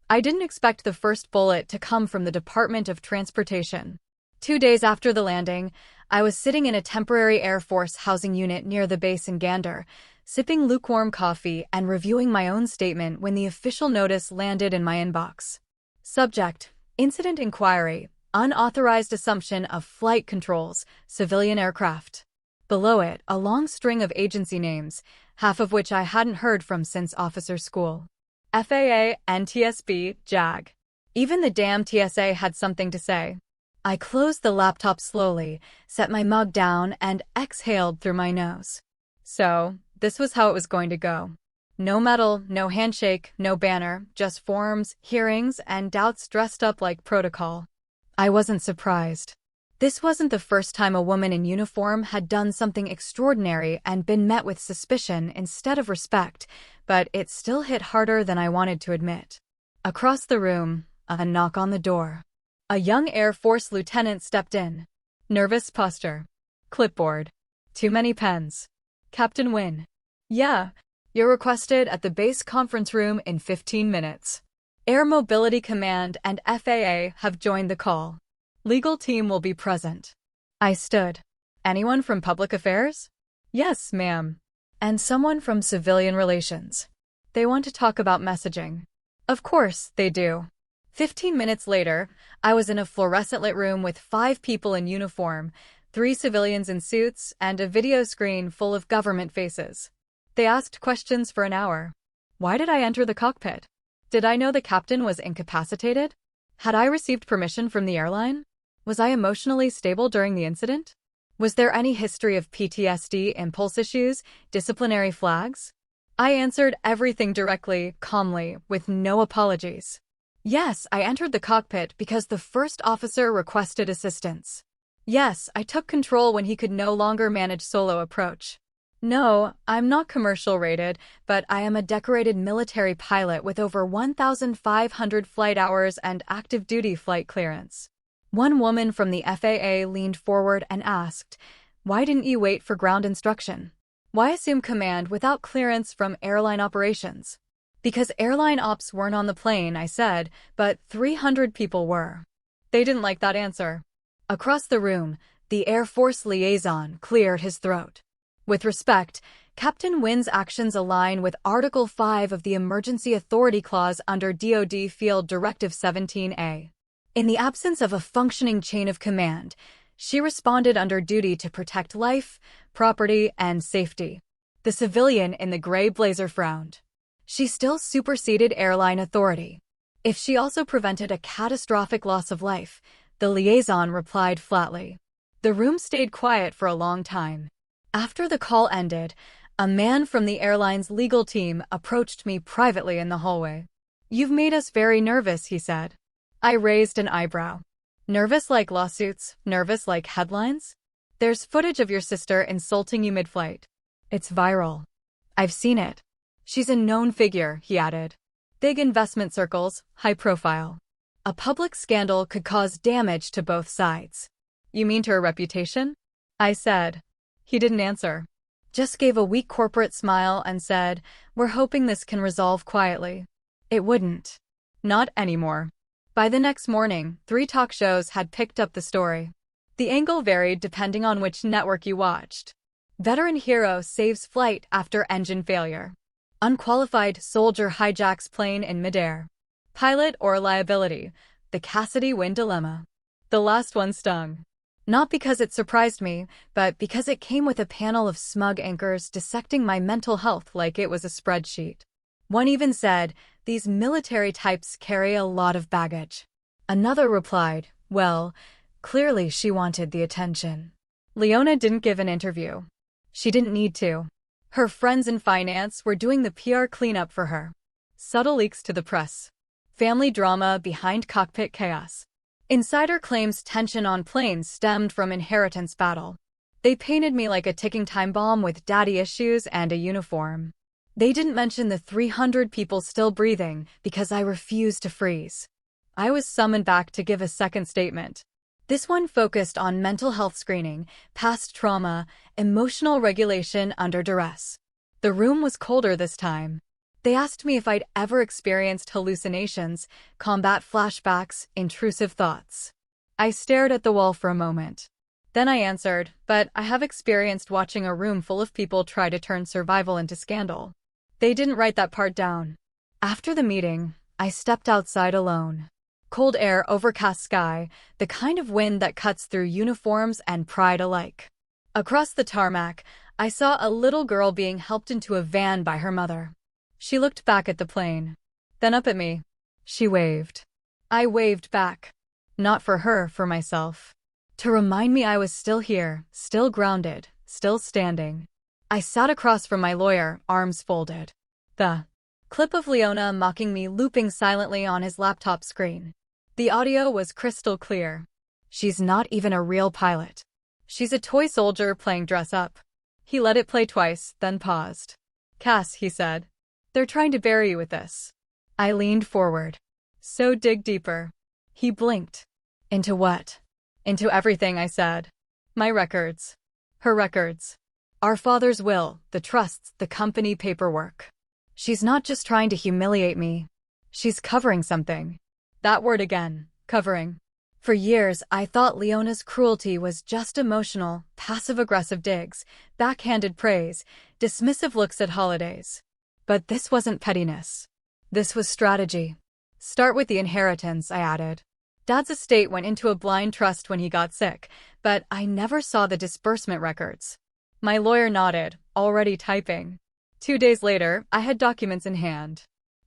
I didn't expect the first bullet to come from the Department of Transportation. 2 days after the landing, I was sitting in a temporary Air Force housing unit near the base in Gander, sipping lukewarm coffee and reviewing my own statement when the official notice landed in my inbox. Subject: Incident inquiry, unauthorized assumption of flight controls, civilian aircraft. Below it, a long string of agency names, half of which I hadn't heard from since officer school. FAA, NTSB, JAG. Even the damn TSA had something to say. I closed the laptop slowly, set my mug down, and exhaled through my nose. So, this was how it was going to go. No medal, no handshake, no banner, just forms, hearings, and doubts dressed up like protocol. I wasn't surprised. This wasn't the first time a woman in uniform had done something extraordinary and been met with suspicion instead of respect, but it still hit harder than I wanted to admit. Across the room, a knock on the door. A young Air Force lieutenant stepped in. Nervous posture. Clipboard. Too many pens. Captain Wynne. Yeah, you're requested at the base conference room in 15 minutes. Air Mobility Command and FAA have joined the call. Legal team will be present. I stood. Anyone from public affairs? Yes, ma'am. And someone from civilian relations. They want to talk about messaging. Of course, they do. 15 minutes later, I was in a fluorescent-lit room with 5 people in uniform, 3 civilians in suits, and a video screen full of government faces. They asked questions for an hour. Why did I enter the cockpit? Did I know the captain was incapacitated? Had I received permission from the airline? Was I emotionally stable during the incident? Was there any history of PTSD, impulse issues, disciplinary flags? I answered everything directly, calmly, with no apologies. Yes, I entered the cockpit because the first officer requested assistance. Yes, I took control when he could no longer manage solo approach. No, I'm not commercial rated, but I am a decorated military pilot with over 1,500 flight hours and active duty flight clearance. One woman from the FAA leaned forward and asked, "Why didn't you wait for ground instruction? Why assume command without clearance from airline operations?" Because airline ops weren't on the plane, I said, but 300 people were. They didn't like that answer. Across the room, the Air Force liaison cleared his throat. With respect, Captain Wynn's actions align with Article 5 of the Emergency Authority Clause under DoD Field Directive 17A. In the absence of a functioning chain of command, she responded under duty to protect life, property, and safety. The civilian in the gray blazer frowned. She still superseded airline authority. If she also prevented a catastrophic loss of life, the liaison replied flatly. The room stayed quiet for a long time. After the call ended, a man from the airline's legal team approached me privately in the hallway. "You've made us very nervous," he said. I raised an eyebrow. Nervous like lawsuits? Nervous like headlines? There's footage of your sister insulting you mid-flight. It's viral. I've seen it. She's a known figure, he added. Big investment circles, high profile. A public scandal could cause damage to both sides. You mean to her reputation? I said. He didn't answer. Just gave a weak corporate smile and said, "We're hoping this can resolve quietly." It wouldn't. Not anymore. By the next morning, 3 talk shows had picked up the story. The angle varied depending on which network you watched. Veteran hero saves flight after engine failure. Unqualified soldier hijacks plane in midair. Pilot or liability, the Cassidy Wynne dilemma. The last one stung. Not because it surprised me, but because it came with a panel of smug anchors dissecting my mental health like it was a spreadsheet. One even said, "These military types carry a lot of baggage." Another replied, "Well, clearly she wanted the attention." Leona didn't give an interview. She didn't need to. Her friends in finance were doing the PR cleanup for her. Subtle leaks to the press. Family drama behind cockpit chaos. Insider claims tension on planes stemmed from inheritance battle. They painted me like a ticking time bomb with daddy issues and a uniform. They didn't mention the 300 people still breathing because I refused to freeze. I was summoned back to give a second statement. This one focused on mental health screening, past trauma, emotional regulation under duress. The room was colder this time. They asked me if I'd ever experienced hallucinations, combat flashbacks, intrusive thoughts. I stared at the wall for a moment. Then I answered, "But I have experienced watching a room full of people try to turn survival into scandal." They didn't write that part down. After the meeting, I stepped outside alone. Cold air, overcast sky, the kind of wind that cuts through uniforms and pride alike. Across the tarmac, I saw a little girl being helped into a van by her mother. She looked back at the plane, then up at me. She waved. I waved back. Not for her, for myself. To remind me I was still here, still grounded, still standing. I sat across from my lawyer, arms folded. The clip of Leona mocking me looping silently on his laptop screen. The audio was crystal clear. She's not even a real pilot. She's a toy soldier playing dress up. He let it play twice, then paused. Cass, he said. They're trying to bury you with this. I leaned forward. So dig deeper. He blinked. Into what? Into everything, I said. My records. Her records. Our father's will, the trusts, the company paperwork. She's not just trying to humiliate me. She's covering something. That word again, covering. For years, I thought Leona's cruelty was just emotional, passive-aggressive digs, backhanded praise, dismissive looks at holidays. But this wasn't pettiness. This was strategy. Start with the inheritance, I added. Dad's estate went into a blind trust when he got sick, but I never saw the disbursement records. My lawyer nodded, already typing. 2 days later, I had documents in hand.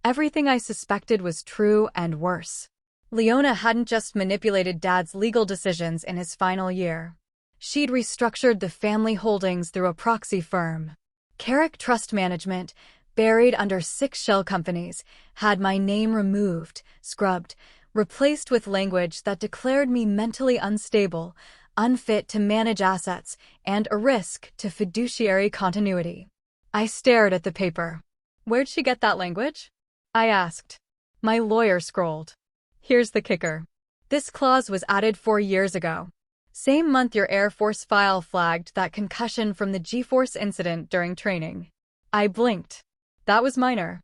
Everything I suspected was true and worse. Leona hadn't just manipulated Dad's legal decisions in his final year. She'd restructured the family holdings through a proxy firm. Carrick Trust Management, buried under 6 shell companies, had my name removed, scrubbed, replaced with language that declared me mentally unstable, unfit to manage assets, and a risk to fiduciary continuity. I stared at the paper. Where'd she get that language? I asked. My lawyer scrolled. Here's the kicker. This clause was added 4 years ago. Same month your Air Force file flagged that concussion from the G-Force incident during training. I blinked. That was minor.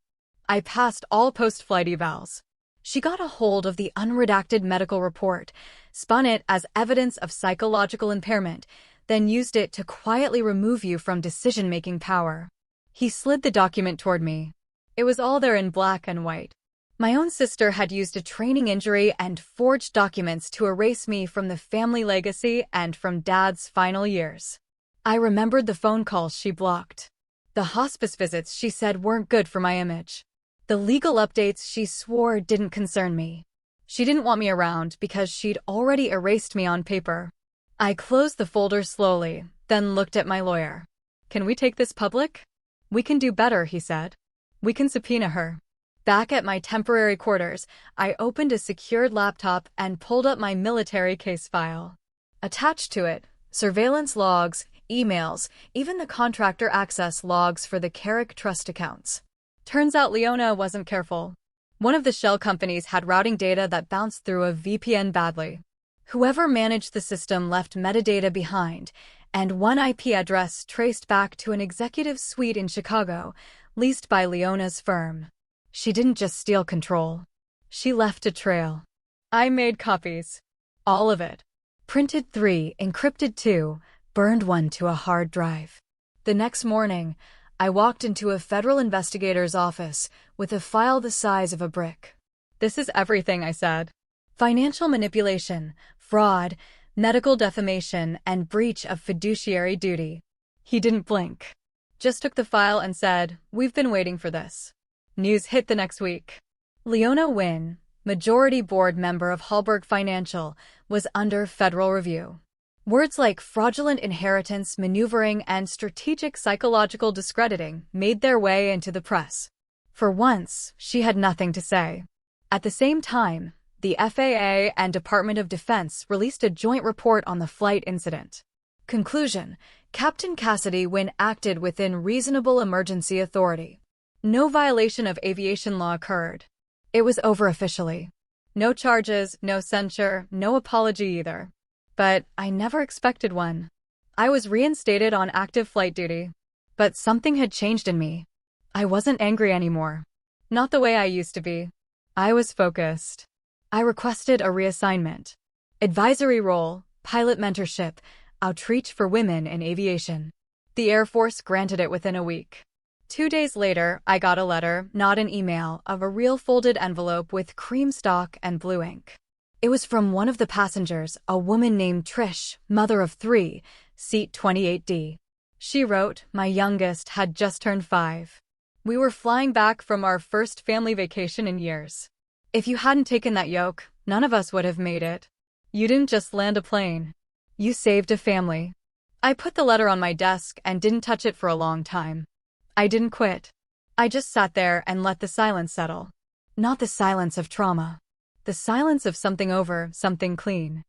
I passed all post-flight evals. She got a hold of the unredacted medical report, spun it as evidence of psychological impairment, then used it to quietly remove you from decision-making power. He slid the document toward me. It was all there in black and white. My own sister had used a training injury and forged documents to erase me from the family legacy and from Dad's final years. I remembered the phone calls she blocked. The hospice visits she said weren't good for my image. The legal updates she swore didn't concern me. She didn't want me around because she'd already erased me on paper. I closed the folder slowly, then looked at my lawyer. Can we take this public? We can do better, he said. We can subpoena her. Back at my temporary quarters, I opened a secured laptop and pulled up my military case file. Attached to it, surveillance logs, emails, even the contractor access logs for the Carrick Trust accounts. Turns out Leona wasn't careful. One of the shell companies had routing data that bounced through a VPN badly. Whoever managed the system left metadata behind, and one IP address traced back to an executive suite in Chicago, leased by Leona's firm. She didn't just steal control. She left a trail. I made copies. All of it. Printed 3, encrypted 2, burned 1 to a hard drive. The next morning, I walked into a federal investigator's office with a file the size of a brick. This is everything, I said. Financial manipulation, fraud, medical defamation, and breach of fiduciary duty. He didn't blink. Just took the file and said, "We've been waiting for this." News hit the next week. Leona Wynn, majority board member of Hallberg Financial, was under federal review. Words like fraudulent inheritance, maneuvering, and strategic psychological discrediting made their way into the press. For once, she had nothing to say. At the same time, the FAA and Department of Defense released a joint report on the flight incident. Conclusion: Captain Cassidy Wynn acted within reasonable emergency authority. No violation of aviation law occurred. It was over officially. No charges, no censure, no apology either. But I never expected one. I was reinstated on active flight duty. But something had changed in me. I wasn't angry anymore. Not the way I used to be. I was focused. I requested a reassignment. Advisory role, pilot mentorship, outreach for women in aviation. The Air Force granted it within a week. 2 days later, I got a letter, not an email, of a real folded envelope with cream stock and blue ink. It was from one of the passengers, a woman named Trish, mother of 3, seat 28D. She wrote, "My youngest had just turned 5. We were flying back from our first family vacation in years. If you hadn't taken that yoke, none of us would have made it. You didn't just land a plane. You saved a family." I put the letter on my desk and didn't touch it for a long time. I didn't quit. I just sat there and let the silence settle. Not the silence of trauma. The silence of something over, something clean.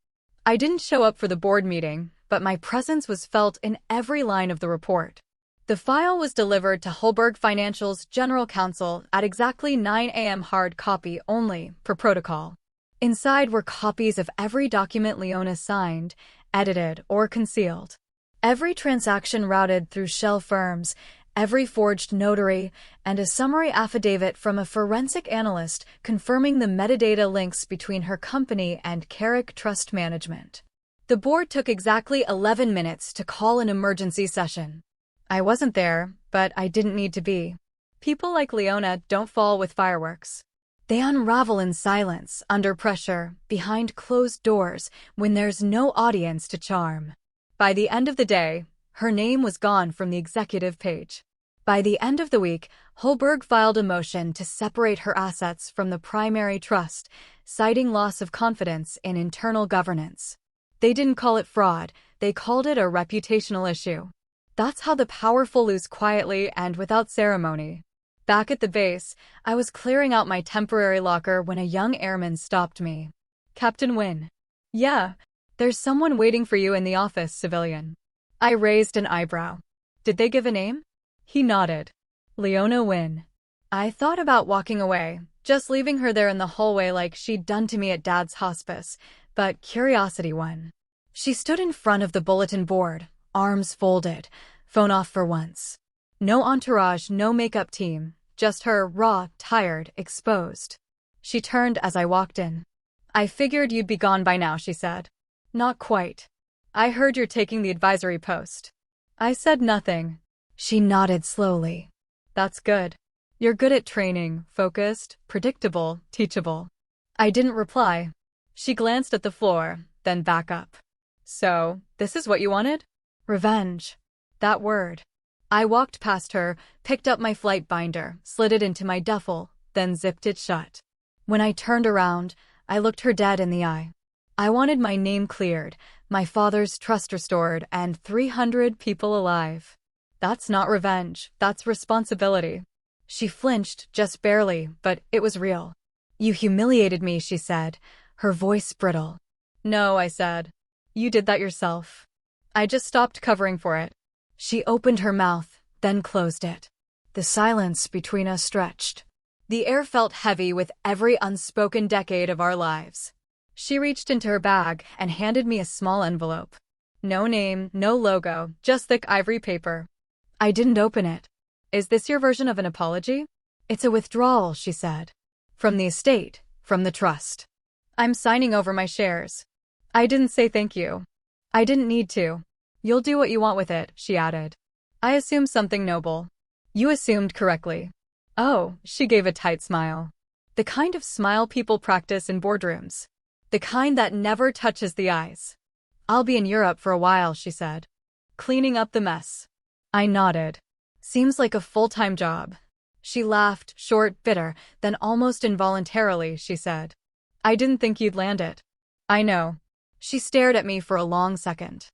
I didn't show up for the board meeting, but my presence was felt in every line of the report. The file was delivered to Holberg Financial's general counsel at exactly 9 a.m. hard copy only, per protocol. Inside were copies of every document Leona signed, edited, or concealed. Every transaction routed through shell firms, every forged notary, and a summary affidavit from a forensic analyst confirming the metadata links between her company and Carrick Trust Management. The board took exactly 11 minutes to call an emergency session. I wasn't there, but I didn't need to be. People like Leona don't fall with fireworks. They unravel in silence, under pressure, behind closed doors, when there's no audience to charm. By the end of the day, her name was gone from the executive page. By the end of the week, Holberg filed a motion to separate her assets from the primary trust, citing loss of confidence in internal governance. They didn't call it fraud, they called it a reputational issue. That's how the powerful lose quietly and without ceremony. Back at the base, I was clearing out my temporary locker when a young airman stopped me. "Captain Wynne." "Yeah, there's someone waiting for you in the office, civilian." I raised an eyebrow. "Did they give a name?" He nodded. "Leona Wynne." I thought about walking away, just leaving her there in the hallway like she'd done to me at Dad's hospice, but curiosity won. She stood in front of the bulletin board, arms folded, phone off for once. No entourage, no makeup team, just her, raw, tired, exposed. She turned as I walked in. "I figured you'd be gone by now," she said. "Not quite. I heard you're taking the advisory post." I said nothing. She nodded slowly. "That's good. You're good at training, focused, predictable, teachable." I didn't reply. She glanced at the floor, then back up. "So, this is what you wanted?" "Revenge." That word. I walked past her, picked up my flight binder, slid it into my duffel, then zipped it shut. When I turned around, I looked her dead in the eye. I wanted my name cleared, my father's trust restored, and 300 people alive. That's not revenge, that's responsibility. She flinched, just barely, but it was real. "You humiliated me," she said, her voice brittle. "No," I said. "You did that yourself. I just stopped covering for it." She opened her mouth, then closed it. The silence between us stretched. The air felt heavy with every unspoken decade of our lives. She reached into her bag and handed me a small envelope. No name, no logo, just thick ivory paper. I didn't open it. "Is this your version of an apology?" "It's a withdrawal," she said. "From the estate, from the trust. I'm signing over my shares." I didn't say thank you. I didn't need to. "You'll do what you want with it," she added. "I assumed something noble." "You assumed correctly." "Oh," she gave a tight smile. The kind of smile people practice in boardrooms. The kind that never touches the eyes. "I'll be in Europe for a while," she said. "Cleaning up the mess." I nodded. "Seems like a full-time job." She laughed, short, bitter, then almost involuntarily, she said. "I didn't think you'd land it." "I know." She stared at me for a long second.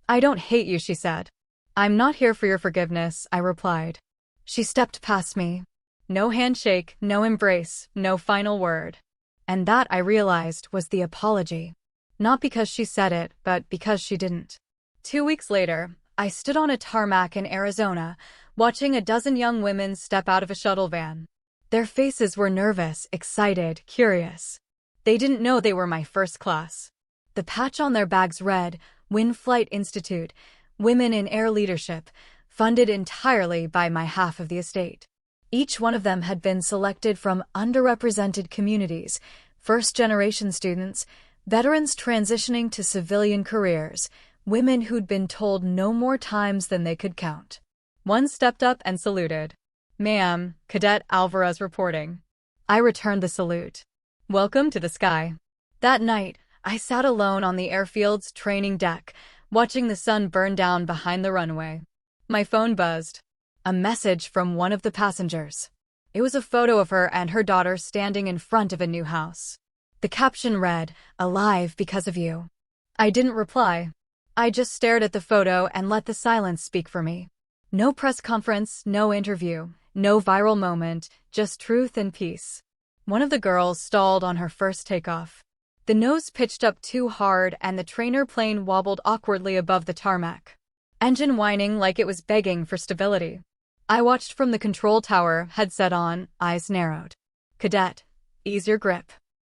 "I don't hate you," she said. "I'm not here for your forgiveness," I replied. She stepped past me. No handshake, no embrace, no final word. And that, I realized, was the apology. Not because she said it, but because she didn't. 2 weeks later, I stood on a tarmac in Arizona, watching a dozen young women step out of a shuttle van. Their faces were nervous, excited, curious. They didn't know they were my first class. The patch on their bags read, Wynne Flight Institute, Women in Air Leadership, funded entirely by my half of the estate. Each one of them had been selected from underrepresented communities, first-generation students, veterans transitioning to civilian careers, women who'd been told no more times than they could count. One stepped up and saluted. Ma'am, Cadet Alvarez reporting. I returned the salute. Welcome to the sky. That night, I sat alone on the airfield's training deck, watching the sun burn down behind the runway. My phone buzzed. A message from one of the passengers. It was a photo of her and her daughter standing in front of a new house. The caption read, "Alive because of you." I didn't reply. I just stared at the photo and let the silence speak for me. No press conference, no interview, no viral moment, just truth and peace. One of the girls stalled on her first takeoff. The nose pitched up too hard and the trainer plane wobbled awkwardly above the tarmac. Engine whining like it was begging for stability. I watched from the control tower, headset on, eyes narrowed. "Cadet, ease your grip.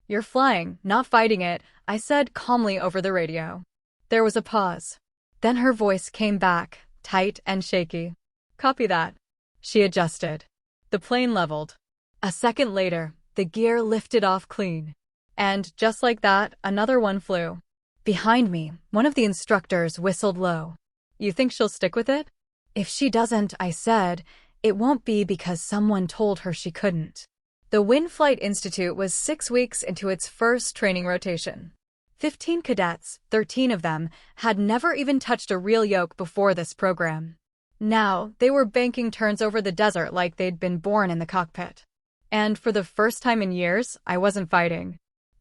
You're flying, not fighting it," I said calmly over the radio. There was a pause. Then her voice came back, tight and shaky. "Copy that." She adjusted. The plane leveled. A second later, the gear lifted off clean. And, just like that, another one flew. Behind me, one of the instructors whistled low. "You think she'll stick with it?" "If she doesn't," I said, "it won't be because someone told her she couldn't." The Wind Flight Institute was 6 weeks into its first training rotation. 15 cadets, 13 of them, had never even touched a real yoke before this program. Now, they were banking turns over the desert like they'd been born in the cockpit. And for the first time in years, I wasn't fighting.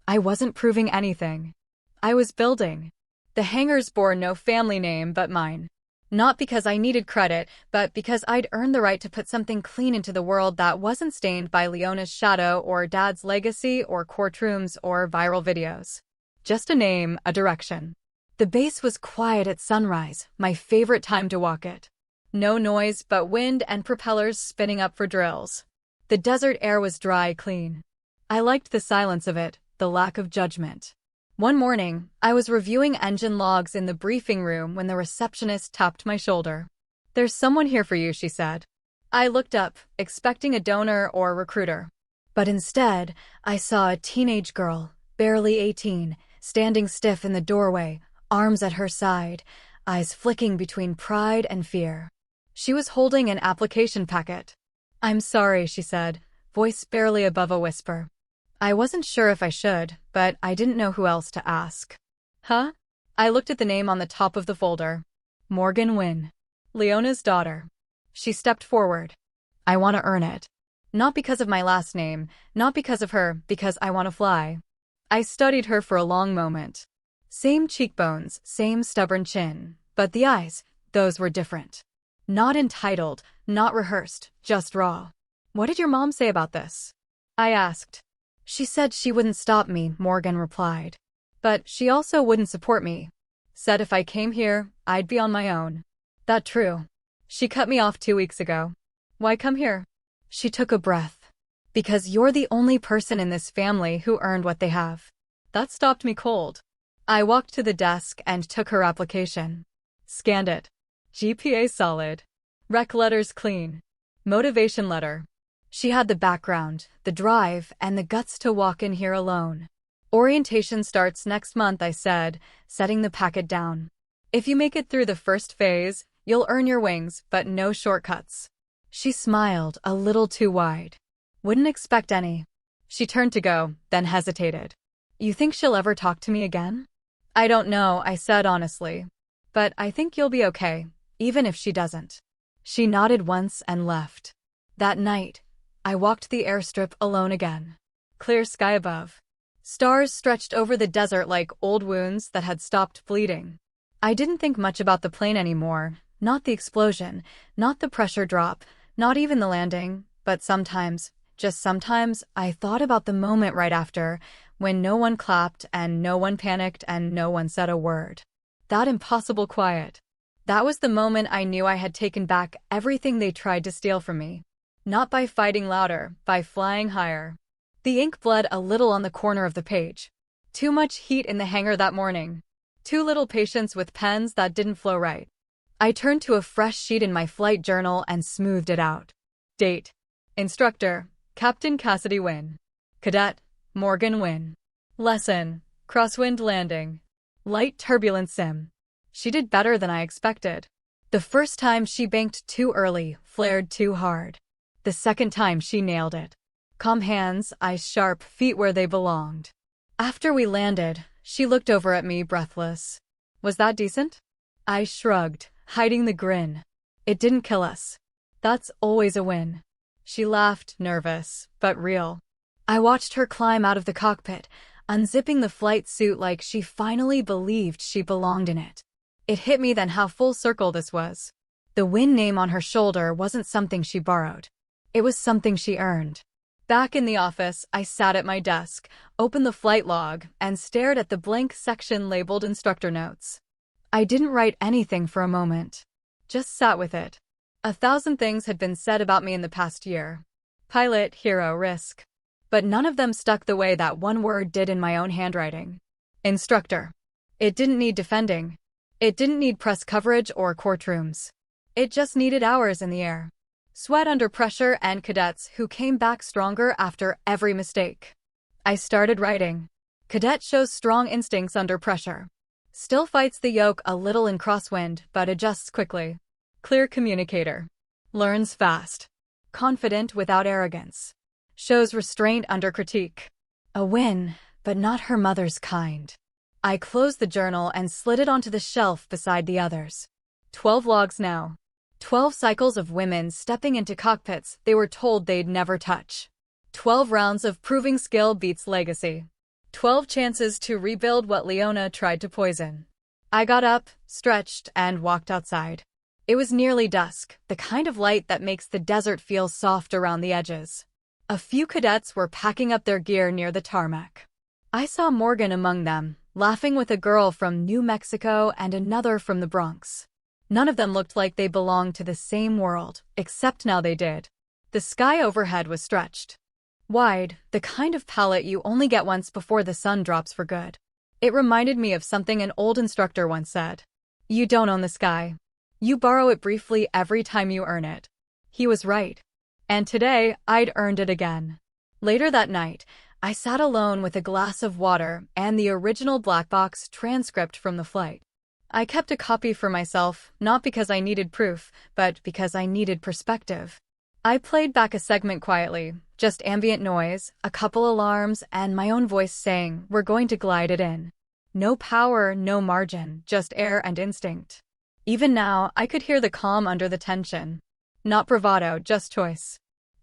I wasn't proving anything. I was building. The hangars bore no family name but mine. Not because I needed credit, but because I'd earned the right to put something clean into the world that wasn't stained by Leona's shadow or Dad's legacy or courtrooms or viral videos. Just a name, a direction. The base was quiet at sunrise, my favorite time to walk it. No noise but wind and propellers spinning up for drills. The desert air was dry, clean. I liked the silence of it, the lack of judgment. One morning, I was reviewing engine logs in the briefing room when the receptionist tapped my shoulder. "There's someone here for you," she said. I looked up, expecting a donor or recruiter. But instead, I saw a teenage girl, barely 18, standing stiff in the doorway, arms at her side, eyes flicking between pride and fear. She was holding an application packet. "I'm sorry," she said, voice barely above a whisper. I wasn't sure if I should, but I didn't know who else to ask. "Huh?" I looked at the name on the top of the folder. Morgan Wynn. Leona's daughter. She stepped forward. "I want to earn it. Not because of my last name, not because of her, because I want to fly." I studied her for a long moment. Same cheekbones, same stubborn chin, but the eyes, those were different. Not entitled, not rehearsed, just raw. "What did your mom say about this?" I asked. "She said she wouldn't stop me," Morgan replied. "But she also wouldn't support me. Said if I came here, I'd be on my own." That true. She cut me off 2 weeks ago. "Why come here?" She took a breath. "Because you're the only person in this family who earned what they have." That stopped me cold. I walked to the desk and took her application. Scanned it. GPA solid. Rec letters clean. Motivation letter. She had the background, the drive, and the guts to walk in here alone. "Orientation starts next month," I said, setting the packet down. "If you make it through the first phase, you'll earn your wings, but no shortcuts." She smiled, a little too wide. "Wouldn't expect any." She turned to go, then hesitated. "You think she'll ever talk to me again?" "I don't know," I said honestly. "But I think you'll be okay, even if she doesn't." She nodded once and left. That night, I walked the airstrip alone again. Clear sky above. Stars stretched over the desert like old wounds that had stopped bleeding. I didn't think much about the plane anymore, not the explosion, not the pressure drop, not even the landing, but sometimes, just sometimes, I thought about the moment right after, when no one clapped and no one panicked and no one said a word. That impossible quiet. That was the moment I knew I had taken back everything they tried to steal from me. Not by fighting louder, by flying higher. The ink bled a little on the corner of the page. Too much heat in the hangar that morning. Too little patience with pens that didn't flow right. I turned to a fresh sheet in my flight journal and smoothed it out. Date. Instructor, Captain Cassidy Wynn. Cadet, Morgan Wynn. Lesson, crosswind landing. Light turbulence sim. She did better than I expected. The first time she banked too early, flared too hard. The second time she nailed it. Calm hands, eyes sharp, feet where they belonged. After we landed, she looked over at me breathless. Was that decent? I shrugged, hiding the grin. It didn't kill us. That's always a win. She laughed, nervous, but real. I watched her climb out of the cockpit, unzipping the flight suit like she finally believed she belonged in it. It hit me then how full circle this was. The Win name on her shoulder wasn't something she borrowed. It was something she earned. Back in the office, I sat at my desk, opened the flight log, and stared at the blank section labeled instructor notes. I didn't write anything for a moment. Just sat with it. 1,000 things had been said about me in the past year. Pilot, hero, risk. But none of them stuck the way that one word did in my own handwriting. Instructor. It didn't need defending. It didn't need press coverage or courtrooms. It just needed hours in the air. Sweat under pressure and cadets who came back stronger after every mistake. I started writing. Cadet shows strong instincts under pressure. Still fights the yoke a little in crosswind, but adjusts quickly. Clear communicator. Learns fast. Confident without arrogance. Shows restraint under critique. A win, but not her mother's kind. I closed the journal and slid it onto the shelf beside the others. 12 logs now. 12 cycles of women stepping into cockpits they were told they'd never touch. 12 rounds of proving skill beats legacy. 12 chances to rebuild what Leona tried to poison. I got up, stretched, and walked outside. It was nearly dusk, the kind of light that makes the desert feel soft around the edges. A few cadets were packing up their gear near the tarmac. I saw Morgan among them, laughing with a girl from New Mexico and another from the Bronx. None of them looked like they belonged to the same world, except now they did. The sky overhead was stretched. Wide, the kind of palette you only get once before the sun drops for good. It reminded me of something an old instructor once said. You don't own the sky. You borrow it briefly every time you earn it. He was right. And today, I'd earned it again. Later that night, I sat alone with a glass of water and the original black box transcript from the flight. I kept a copy for myself, not because I needed proof, but because I needed perspective. I played back a segment quietly, just ambient noise, a couple alarms, and my own voice saying, we're going to glide it in. No power, no margin, just air and instinct. Even now, I could hear the calm under the tension. Not bravado, just choice.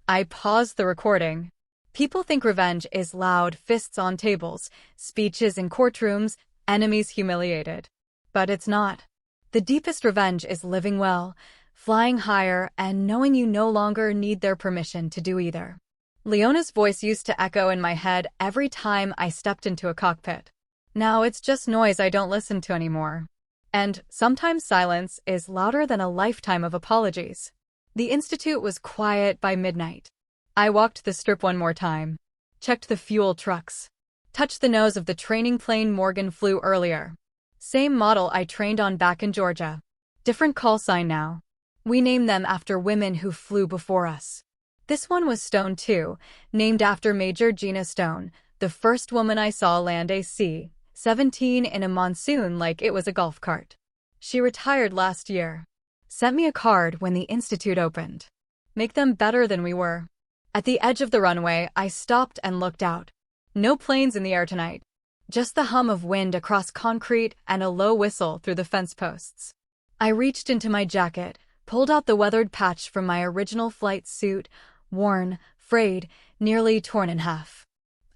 I paused the recording. People think revenge is loud, fists on tables, speeches in courtrooms, enemies humiliated. But it's not. The deepest revenge is living well, flying higher, and knowing you no longer need their permission to do either. Leona's voice used to echo in my head every time I stepped into a cockpit. Now it's just noise I don't listen to anymore. And sometimes silence is louder than a lifetime of apologies. The Institute was quiet by midnight. I walked the strip one more time, checked the fuel trucks, touched the nose of the training plane Morgan flew earlier. Same model I trained on back in Georgia. Different call sign now. We named them after women who flew before us. This one was Stone too, named after Major Gina Stone, the first woman I saw land a C-17 in a monsoon like it was a golf cart. She retired last year. Sent me a card when the Institute opened. Make them better than we were. At the edge of the runway, I stopped and looked out. No planes in the air tonight. Just the hum of wind across concrete and a low whistle through the fence posts. I reached into my jacket, pulled out the weathered patch from my original flight suit, worn, frayed, nearly torn in half.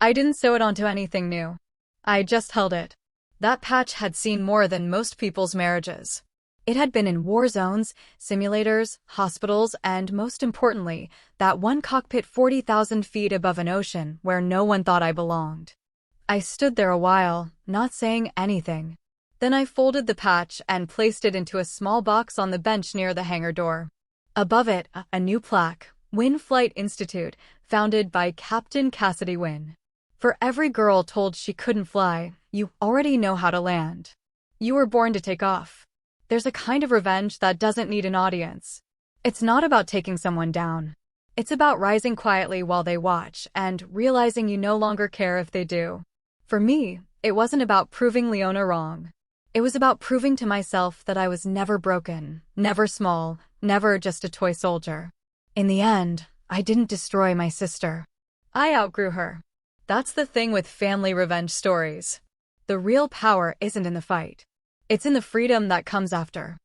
I didn't sew it onto anything new. I just held it. That patch had seen more than most people's marriages. It had been in war zones, simulators, hospitals, and most importantly, that one cockpit 40,000 feet above an ocean where no one thought I belonged. I stood there a while, not saying anything. Then I folded the patch and placed it into a small box on the bench near the hangar door. Above it, a new plaque, Wynn Flight Institute, founded by Captain Cassidy Wynn. For every girl told she couldn't fly, you already know how to land. You were born to take off. There's a kind of revenge that doesn't need an audience. It's not about taking someone down. It's about rising quietly while they watch and realizing you no longer care if they do. For me, it wasn't about proving Leona wrong. It was about proving to myself that I was never broken, never small, never just a toy soldier. In the end, I didn't destroy my sister. I outgrew her. That's the thing with family revenge stories. The real power isn't in the fight. It's in the freedom that comes after.